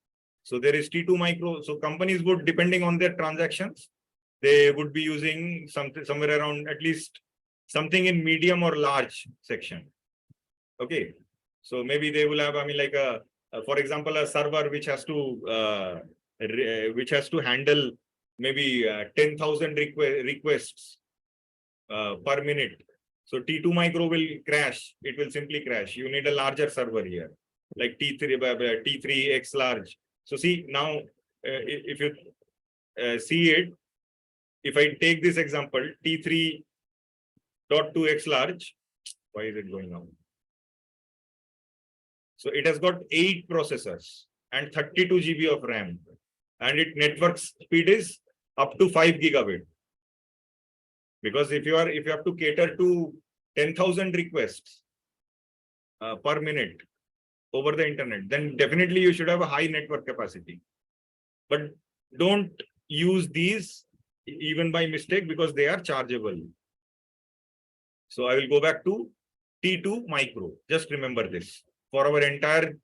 So there is T2 micro. So companies would, depending on their transactions, they would be using somewhere around at least something in medium or large section. Okay. So maybe they will have, I mean, like for example, a server which has to handle maybe 10,000 requests per minute. So T2 micro will crash. It will simply crash. You need a larger server here, like T3 X large. So see now, if you see it, if I take this example, T3.2 X large, why is it going on? So it has got 8 processors and 32 GB of RAM, and its network speed is up to 5 gigabit. Because if you have to cater to 10,000 requests per minute over the internet, then definitely you should have a high network capacity. But don't use these even by mistake, because they are chargeable. So I will go back to T2 micro. Just remember this. For our entire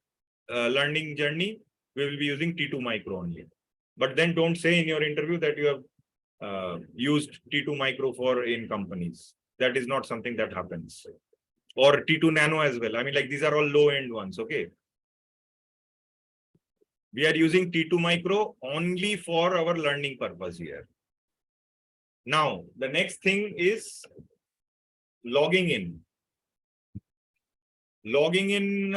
learning journey, we will be using T2 micro only. But then don't say in your interview that you have used T2 micro in companies. That is not something that happens. Or T2 nano as well. I mean, like, these are all low-end ones. Okay. We are using T2 micro only for our learning purpose here. Now, the next thing is logging in. Logging in,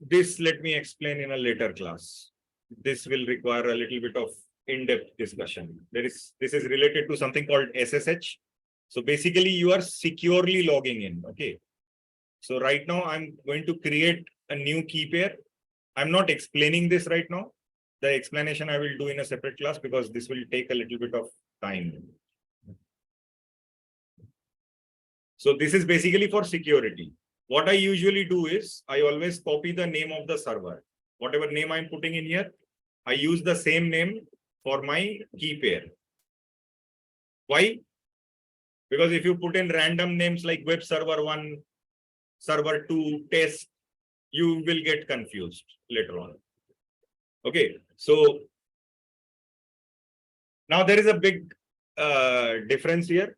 this let me explain in a later class. This will require a little bit of in-depth discussion. This is related to something called SSH. So basically, you are securely logging in. Okay. So right now, I'm going to create a new key pair. I'm not explaining this right now. The explanation I will do in a separate class, because this will take a little bit of time. So this is basically for security. What I usually do is I always copy the name of the server. Whatever name I'm putting in here, I use the same name for my key pair. Why? Because if you put in random names like web server 1, server 2, test, you will get confused later on. Okay, so now there is a big difference here.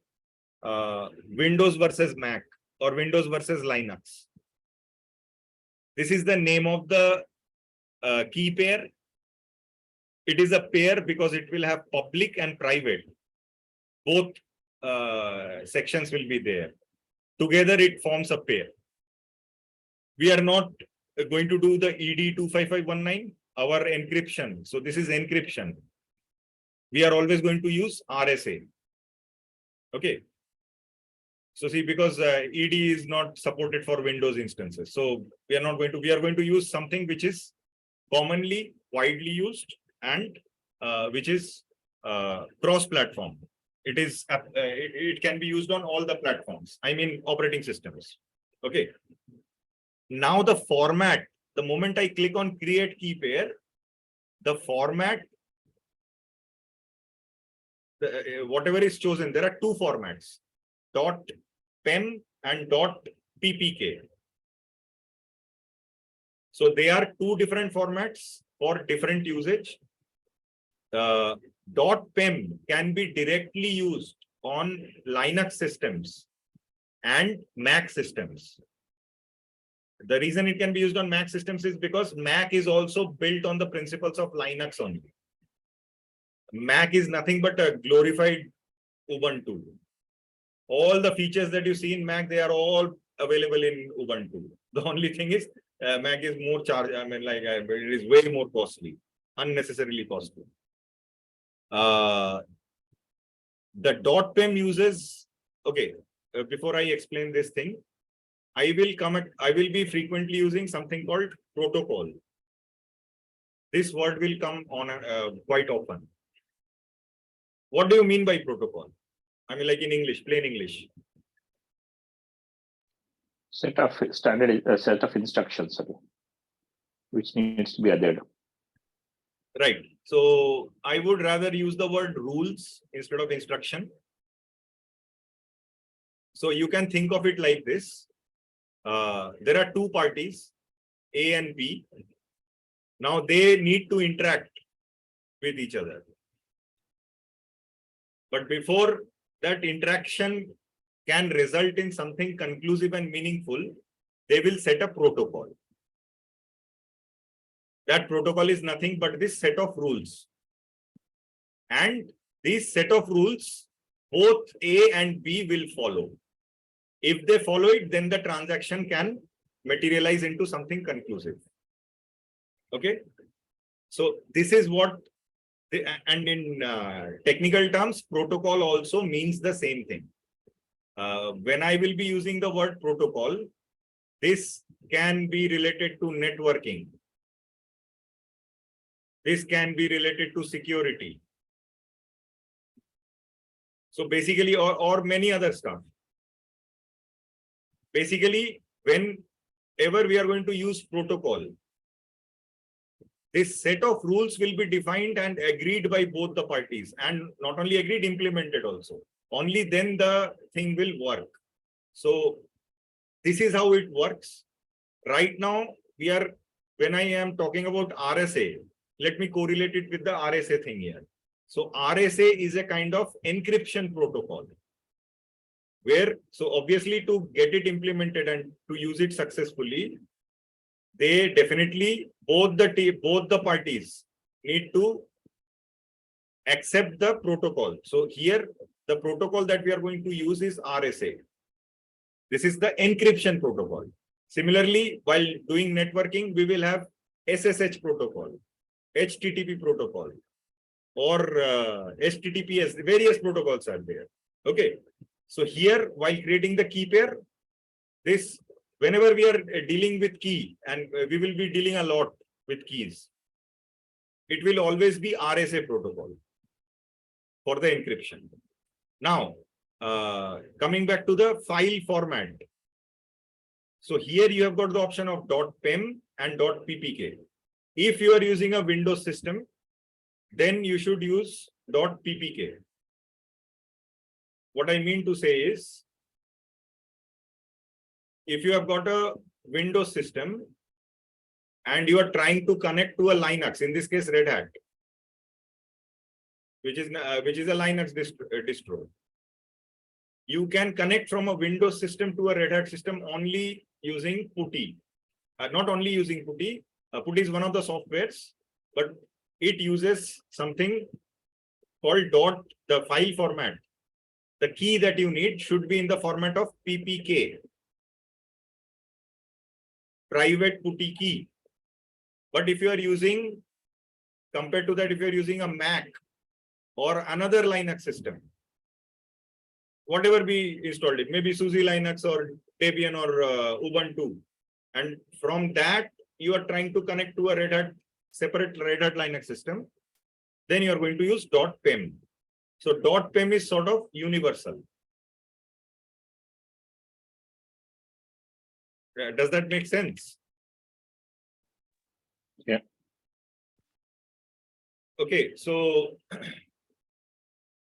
Windows versus Mac, or Windows versus Linux. This is the name of the key pair. It is a pair because it will have public and private. Both sections will be there. Together it forms a pair. We are not going to do the ED 25519, our encryption. So this is encryption. We are always going to use RSA. Okay. So see, because ED is not supported for Windows instances. So we are going to use something which is commonly, widely used, and which is cross-platform. It can be used on all the platforms. I mean, operating systems. Okay. Now the format, the moment I click on create key pair, the format, whatever is chosen, there are 2 formats. .pem and .ppk. So they are two different formats for different usage. .pem can be directly used on Linux systems and Mac systems. The reason it can be used on Mac systems is because Mac is also built on the principles of Linux only. Mac is nothing but a glorified Ubuntu. All the features that you see in Mac, they are all available in Ubuntu. The only thing is Mac is more charged. I mean, like it is way more costly, unnecessarily costly. The .pem uses, okay, before I explain this thing, I will be frequently using something called protocol. This word will come on quite often. What do you mean by protocol? I mean, like in English, plain English. Set of standard set of instructions, okay, which needs to be added. Right. So I would rather use the word rules instead of instruction. So you can think of it like this. There are two parties, A and B. Now they need to interact with each other. But before that interaction can result in something conclusive and meaningful, they will set a protocol. That protocol is nothing but this set of rules. And this set of rules, both A and B will follow. If they follow it, then the transaction can materialize into something conclusive. Okay. So this is what, and in technical terms, protocol also means the same thing. When I will be using the word protocol, this can be related to networking. This can be related to security. So basically, or many other stuff. Basically, whenever we are going to use protocol, this set of rules will be defined and agreed by both the parties, and not only agreed, implemented also. Only then the thing will work. So this is how it works. Right now, when I am talking about RSA, let me correlate it with the RSA thing here. So RSA is a kind of encryption protocol, where, so obviously to get it implemented and to use it successfully, they definitely, both the parties need to accept the protocol. So here, the protocol that we are going to use is RSA. This is the encryption protocol. Similarly, while doing networking, we will have SSH protocol, HTTP protocol, or HTTPS. Various protocols are there. Okay. So here, while creating the key pair, this, whenever we are dealing with key, and we will be dealing a lot with keys, it will always be RSA protocol for the encryption. Now, coming back to the file format. So here you have got the option of .pem and .ppk. If you are using a Windows system, then you should use .ppk. What I mean to say is, if you have got a Windows system and you are trying to connect to a Linux, in this case Red Hat, which is a Linux distro, you can connect from a Windows system to a Red Hat system only using PuTTY. Not only using PuTTY. PuTTY is one of the softwares, but it uses something called the file format. The key that you need should be in the format of PPK, private PuTTY key. But if you are using, compared to that, if you are using a Mac or another Linux system, whatever we installed it, maybe SUSE Linux or Debian or Ubuntu, and from that you are trying to connect to a separate Red Hat Linux system, then you are going to use .pem. So .pem is sort of universal. Does that make sense? Yeah. Okay, so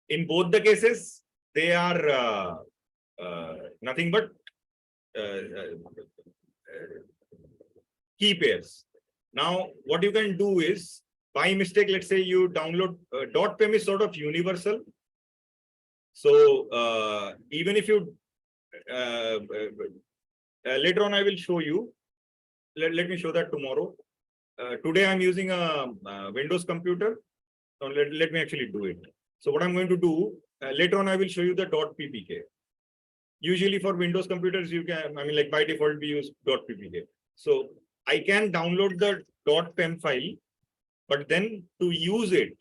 in both the cases, they are nothing but key pairs. Now, what you can do is, by mistake, let's say you download .pem is sort of universal. So even if you later on, I will show you. Let me show that tomorrow. Today, I'm using a Windows computer. So let me actually do it. So what I'm going to do later on, I will show you the .ppk. Usually for Windows computers, you can, I mean, like by default, we use .ppk. So I can download the .pem file, but then to use it,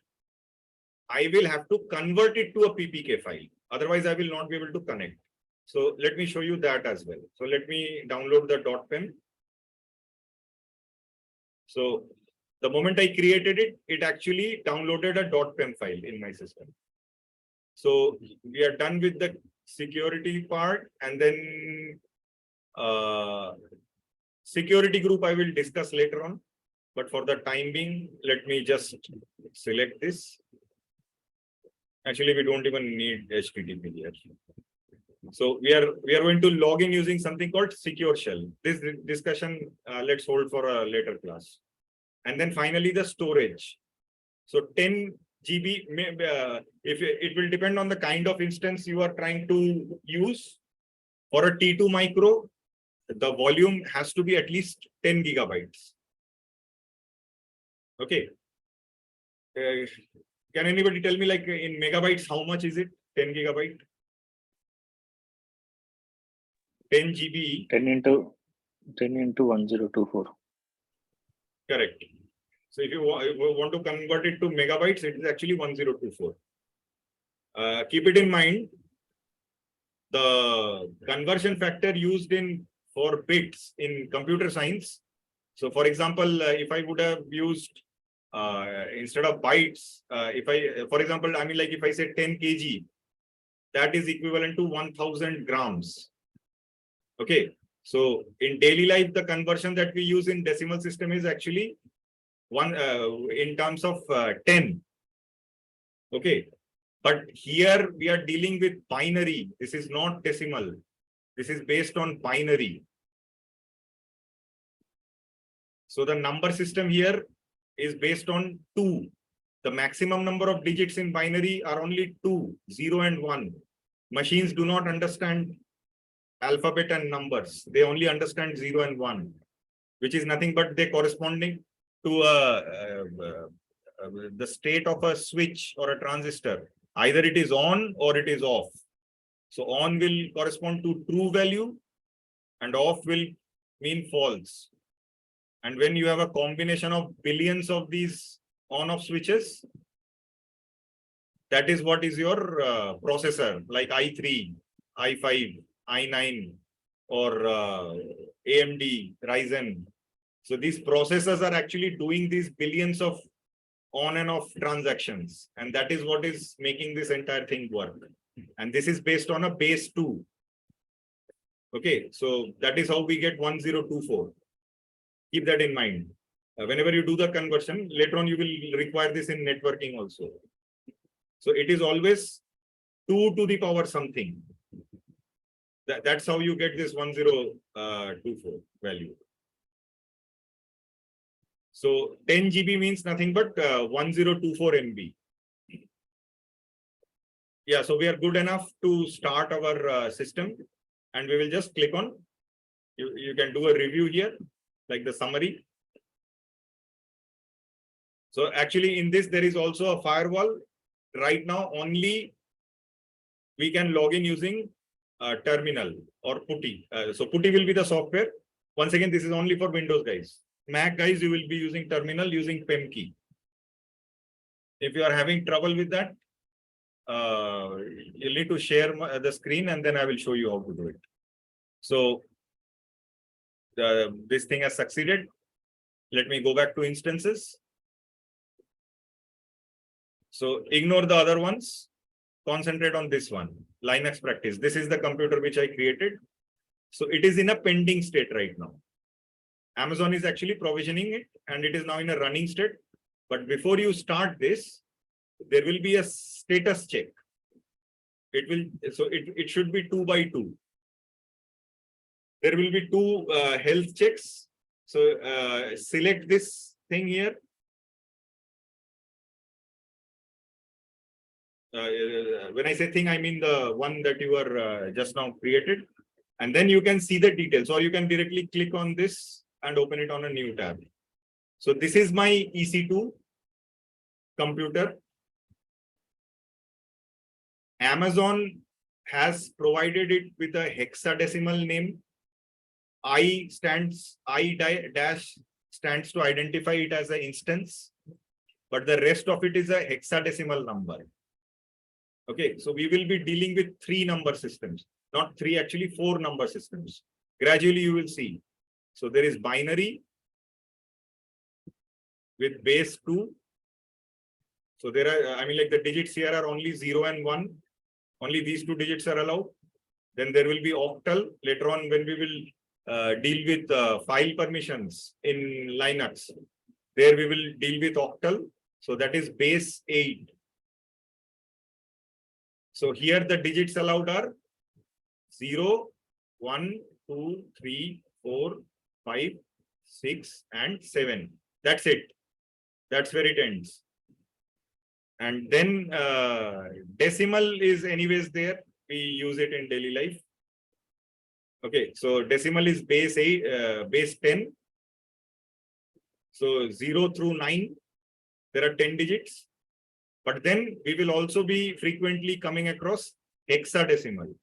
I will have to convert it to a ppk file. Otherwise, I will not be able to connect. So let me show you that as well. So let me download the .pem. So the moment I created it, it actually downloaded a .pem file in my system. So we are done with the security part, and then security group I will discuss later on. But for the time being, let me just select this. Actually, we don't even need HTTP here. So we are going to log in using something called secure shell. This discussion let's hold for a later class. And then finally the storage. So 10 GB, if it will depend on the kind of instance you are trying to use. For a T2 micro, the volume has to be at least 10 gigabytes. Okay. Can anybody tell me, like, in megabytes, how much is it? 10 gigabyte? 10 GB. 10 into 1024. Correct. So if you want to convert it to megabytes, it is actually 1024. Keep it in mind, the conversion factor used for bits in computer science. So for example, if I would have used instead of bytes, for example, I mean, like if I say 10 kg, that is equivalent to 1000 grams. Okay. So in daily life, the conversion that we use in decimal system is actually in terms of 10. Okay. But here we are dealing with binary. This is not decimal. This is based on binary. So the number system here is based on 2. The maximum number of digits in binary are only 2, 0 and 1. Machines do not understand alphabet and numbers. They only understand 0 and 1, which is nothing but they corresponding to the state of a switch or a transistor. Either it is on or it is off. So on will correspond to true value and off will mean false. And when you have a combination of billions of these on-off switches, that is what is your processor, like i3, i5, i9, or AMD, Ryzen. So these processors are actually doing these billions of on and off transactions. And that is what is making this entire thing work. And this is based on a base 2. Okay, so that is how we get 1024. Keep that in mind. Whenever you do the conversion, later on you will require this in networking also. So it is always 2 to the power something. That's how you get this 1024 value. So 10 GB means nothing but 1024 MB. Yeah, so we are good enough to start our system, and we will just click on, you can do a review here, like the summary. So actually in this, there is also a firewall. Right now, only we can log in using terminal or PuTTY. So PuTTY will be the software. Once again, this is only for Windows guys. Mac guys, you will be using terminal using PEM key. If you are having trouble with that, you'll need to share the screen and then I will show you how to do it. So this thing has succeeded. Let me go back to instances. So ignore the other ones. Concentrate on this one, Linux practice. This is the computer which I created. So it is in a pending state right now. Amazon is actually provisioning it and it is now in a running state. But before you start this, there will be a status check. It will, so it should be 2 by 2. There will be 2 health checks. So select this thing here. When I say thing, I mean the one that you are just now created. And then you can see the details, or you can directly click on this and open it on a new tab. So this is my EC2 computer. Amazon has provided it with a hexadecimal name. I dash stands to identify it as an instance, but the rest of it is a hexadecimal number. Okay, so we will be dealing with 3 number systems, not 3, actually 4 number systems. Gradually you will see. So there is binary with base 2. So there are, I mean, like the digits here are only 0 and 1. Only these 2 digits are allowed. Then there will be octal. Later on, when we will deal with file permissions in Linux, there we will deal with octal. So that is base 8. So here the digits allowed are 0, 1, 2, 3, 4, 5, 6, and 7. That's it. That's where it ends. And then decimal is anyways there. We use it in daily life. Okay, so decimal is base 8, base 10. So 0 through 9, there are 10 digits. But then we will also be frequently coming across hexadecimal.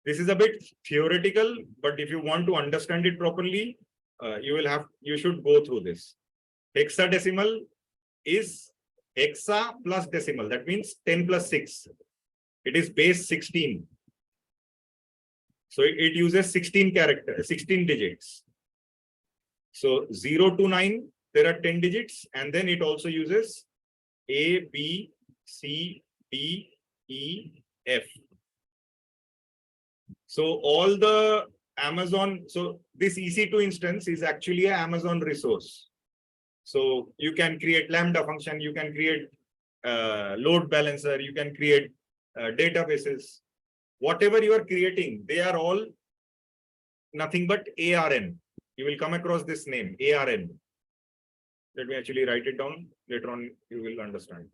This is a bit theoretical, but if you want to understand it properly, you should go through this. Hexadecimal is hexa plus decimal. That means 10 plus 6. It is base 16. So it uses 16 characters, 16 digits. So 0 to 9, there are 10 digits, and then it also uses A, B, C, D, E, F. So all the Amazon, so this EC2 instance is actually an Amazon resource. So you can create Lambda function, you can create load balancer, you can create databases. Whatever you are creating, they are all nothing but ARN. You will come across this name, ARN. Let me actually write it down. Later on, you will understand.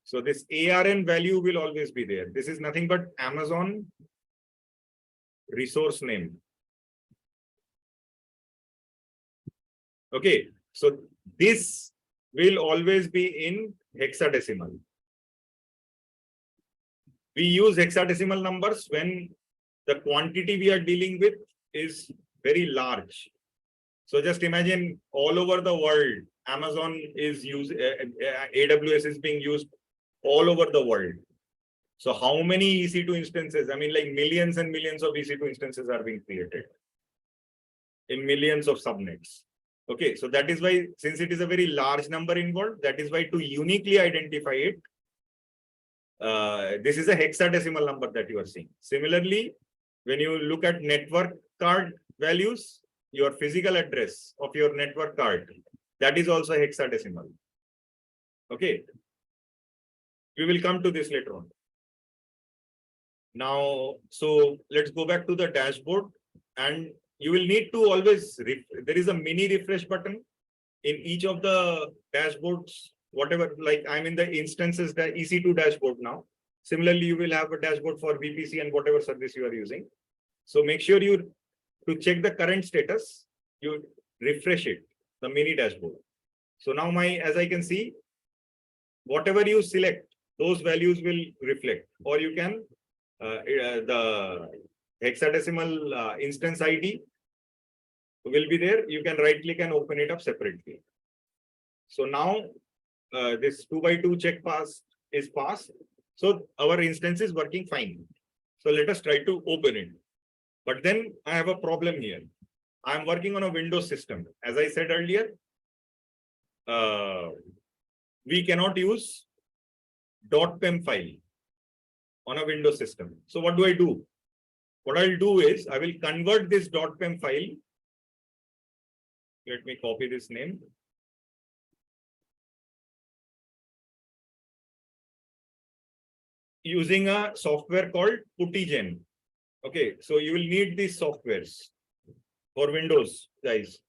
So this ARN value will always be there. This is nothing but Amazon resource name. Okay, so this will always be in hexadecimal. We use hexadecimal numbers when the quantity we are dealing with is very large. So just imagine all over the world, Amazon is used, AWS is being used all over the world. So how many EC2 instances? I mean, like millions and millions of EC2 instances are being created in millions of subnets. Okay, so that is why, since it is a very large number involved, that is why to uniquely identify it, this is a hexadecimal number that you are seeing. Similarly, when you look at network card values, your physical address of your network card, that is also hexadecimal. Okay, we will come to this later on. Now, so let's go back to the dashboard, and you will need to always, there is a mini refresh button in each of the dashboards, whatever, like I'm in the instances, the EC2 dashboard now. Similarly, you will have a dashboard for VPC and whatever service you are using. So make sure to check the current status, you refresh it, the mini dashboard. So now as I can see, whatever you select, those values will reflect, or you can, the hexadecimal instance ID will be there. You can right click and open it up separately. So now this 2 by 2 check pass is passed. So our instance is working fine. So let us try to open it. But then I have a problem here. I am working on a Windows system. As I said earlier, we cannot use .pem file on a Windows system. So what do I do? What I'll do is I will convert this .pem file. Let me copy this name. using a software called PuttyGen. Okay, so you will need these softwares for Windows, guys.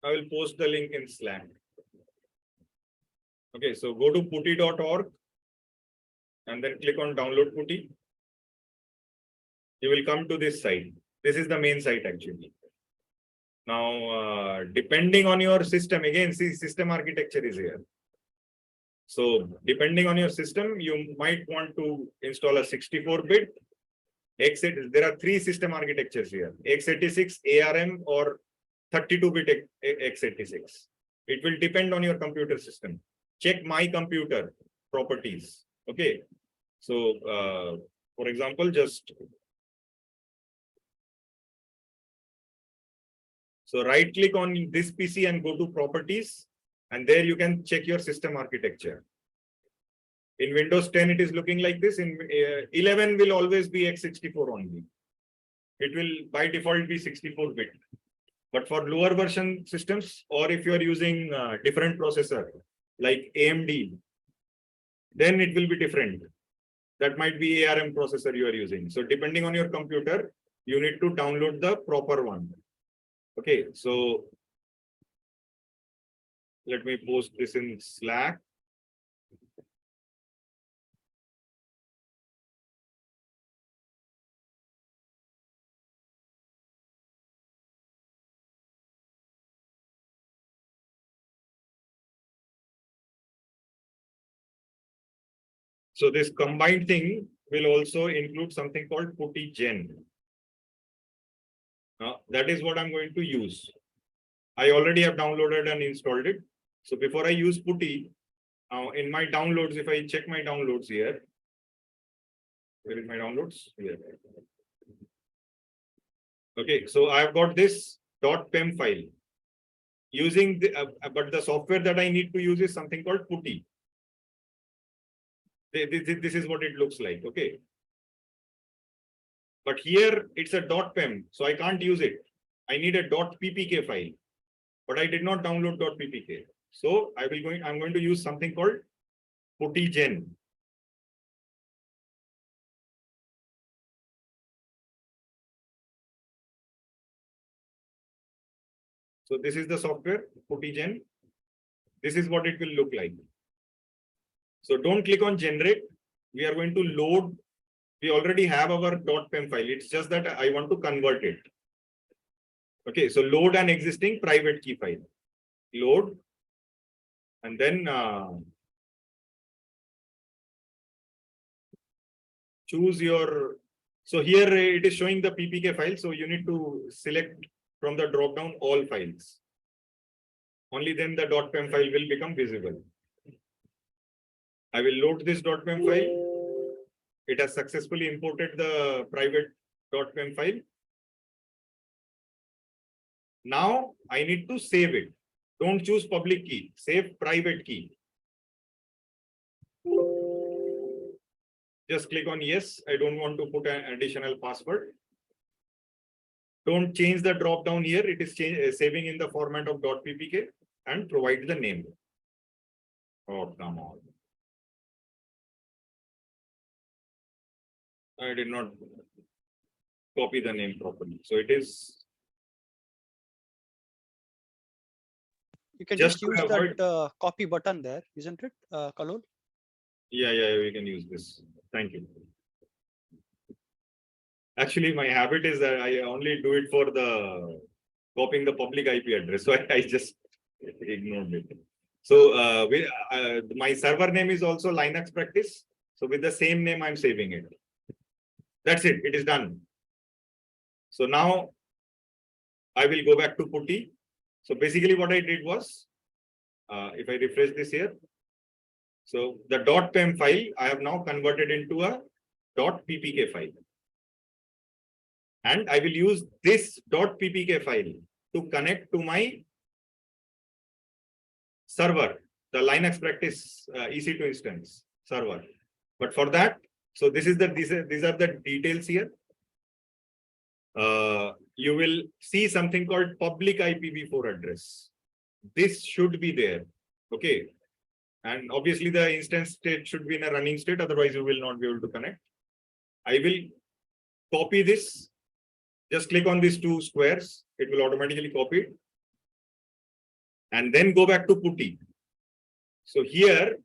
I will post the link in Slack. Okay, so go to putty.org and then click on download Putty. You will come to this site. This is the main site actually. Now, depending on your system, again, see, system architecture is here. So depending on your system, you might want to install a 64-bit. There are 3 system architectures here: x86, ARM, or 32-bit x86. It will depend on your computer system. Check my computer properties. Okay. So, for example, so right click on this PC and go to properties, and there you can check your system architecture. In Windows 10, it is looking like this. In 11 will always be x64 only. It will by default be 64-bit. But for lower version systems, or if you are using different processor like AMD, then it will be different. That might be ARM processor you are using. So depending on your computer, you need to download the proper one. Okay, so let me post this in Slack. So this combined thing will also include something called PuttyGen. That is what I'm going to use. I already have downloaded and installed it. So before I use Putty, in my downloads, if I check my downloads here, where is my downloads? Here. Okay, so I've got this .pem file. Using the, but the software that I need to use is something called Putty. This is what it looks like. Okay. But here it's a .pem, so I can't use it. I need a .ppk file, but I did not download .ppk. So I'm going to use something called PuttyGen. So this is the software, PuttyGen. This is what it will look like. So don't click on generate. We are going to load. We already have our .pem file. It's just that I want to convert it. Okay, so load an existing private key file. Load, and then choose your. So here it is showing the ppk file. So you need to select from the drop down all files. Only then the .pem file will become visible. I will load this .pem file. It has successfully imported the private .pem file. Now I need to save it. Don't choose public key, save private key. Just click on yes. I don't want to put an additional password. Don't change the drop down here. It is saving in the format of .ppk, and provide the name. Oh, come on. I did not copy the name properly. So it is. You can just use that copy button there, isn't it, Kallol? Yeah, we can use this. Thank you. Actually, my habit is that I only do it for the copying the public IP address. So I just ignored it. So my server name is also Linux practice. So with the same name, I'm saving it. That's it. It is done. So now I will go back to Putty. So basically what I did was, if I refresh this here, so the .pem file I have now converted into a .ppk file. And I will use this .ppk file to connect to my server, the Linux practice EC2 instance server. But for that, so these are the details here. You will see something called public IPv4 address. this should be there. Okay. And obviously the instance state should be in a running state, otherwise you will not be able to connect. I will copy this. Just click on these two squares. It will automatically copy it. And then go back to putty. So here,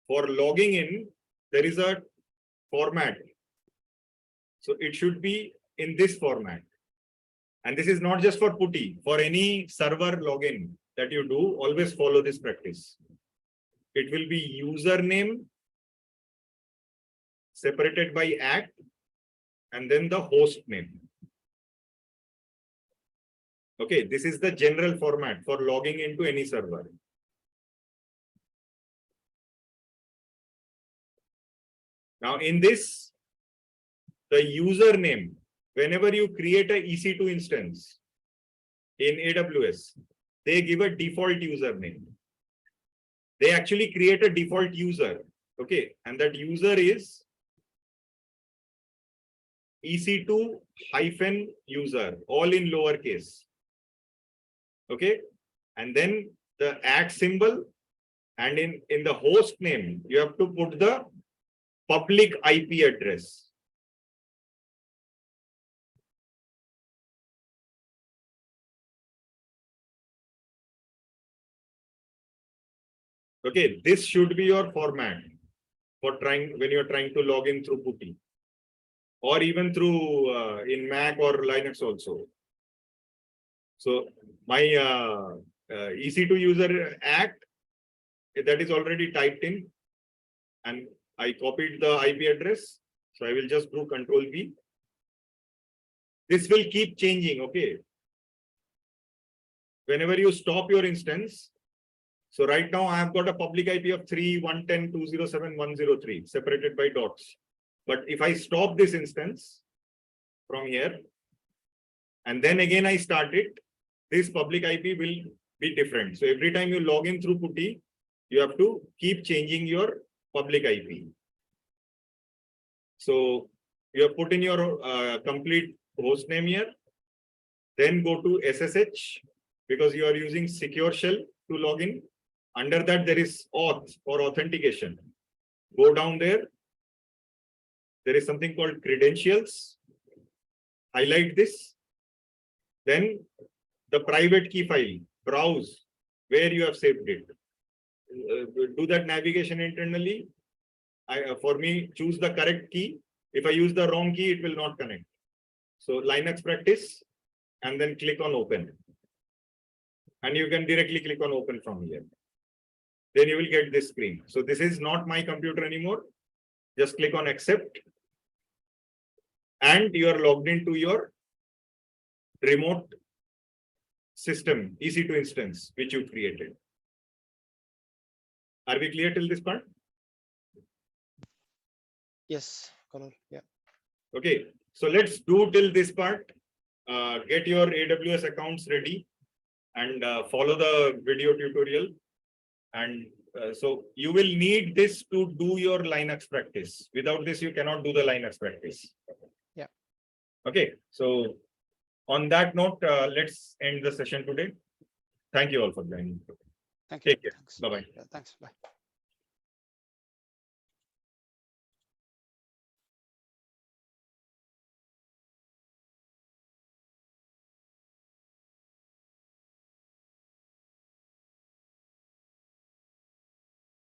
for logging in, there is a format. So it should be in this format. And this is not just for putty. For any server login that you do, always follow this practice. It will be username separated by @ and then the host name. Okay, this is the general format for logging into any server. Now in this, the username, whenever you create a EC2 instance in AWS, they give a default username. They actually create a default user. Okay, and that user is EC2-user, all in lowercase. Okay, and then the @ symbol, and in the host name, you have to put the public IP address. Okay, this should be your format for when you're trying to log in through putty, or even through in Mac or Linux also. So my EC2 user @ that is already typed in, and I copied the IP address. So I will just do Control-V. This will keep changing. Okay. Whenever you stop your instance. So right now I have got a public IP of 3.110.207.103 separated by dots. But if I stop this instance from here, and then again I start it, this public IP will be different. So every time you log in through putty, you have to keep changing your public IP. So you have put in your complete host name here. Then go to SSH, because you are using secure shell to log in. Under that, there is auth or authentication. Go down there. There is something called credentials. Highlight this. Then the private key file, browse where you have saved it. Do that navigation internally. For me, choose the correct key. If I use the wrong key, it will not connect. So Linux practice, and then click on open. And you can directly click on open from here. Then you will get this screen. So this is not my computer anymore. Just click on accept. And you are logged into your remote system, EC2 instance, which you created. Are we clear till this part? Yes, Kallol. Yeah. Okay, so let's do till this part. Get your AWS accounts ready and follow the video tutorial. And so you will need this to do your Linux practice. Without this, you cannot do the Linux practice. Yeah. Okay, so on that note, let's end the session today. Thank you all for joining. Thank you. Take care. Thanks. Bye-bye. Yeah, thanks. Bye.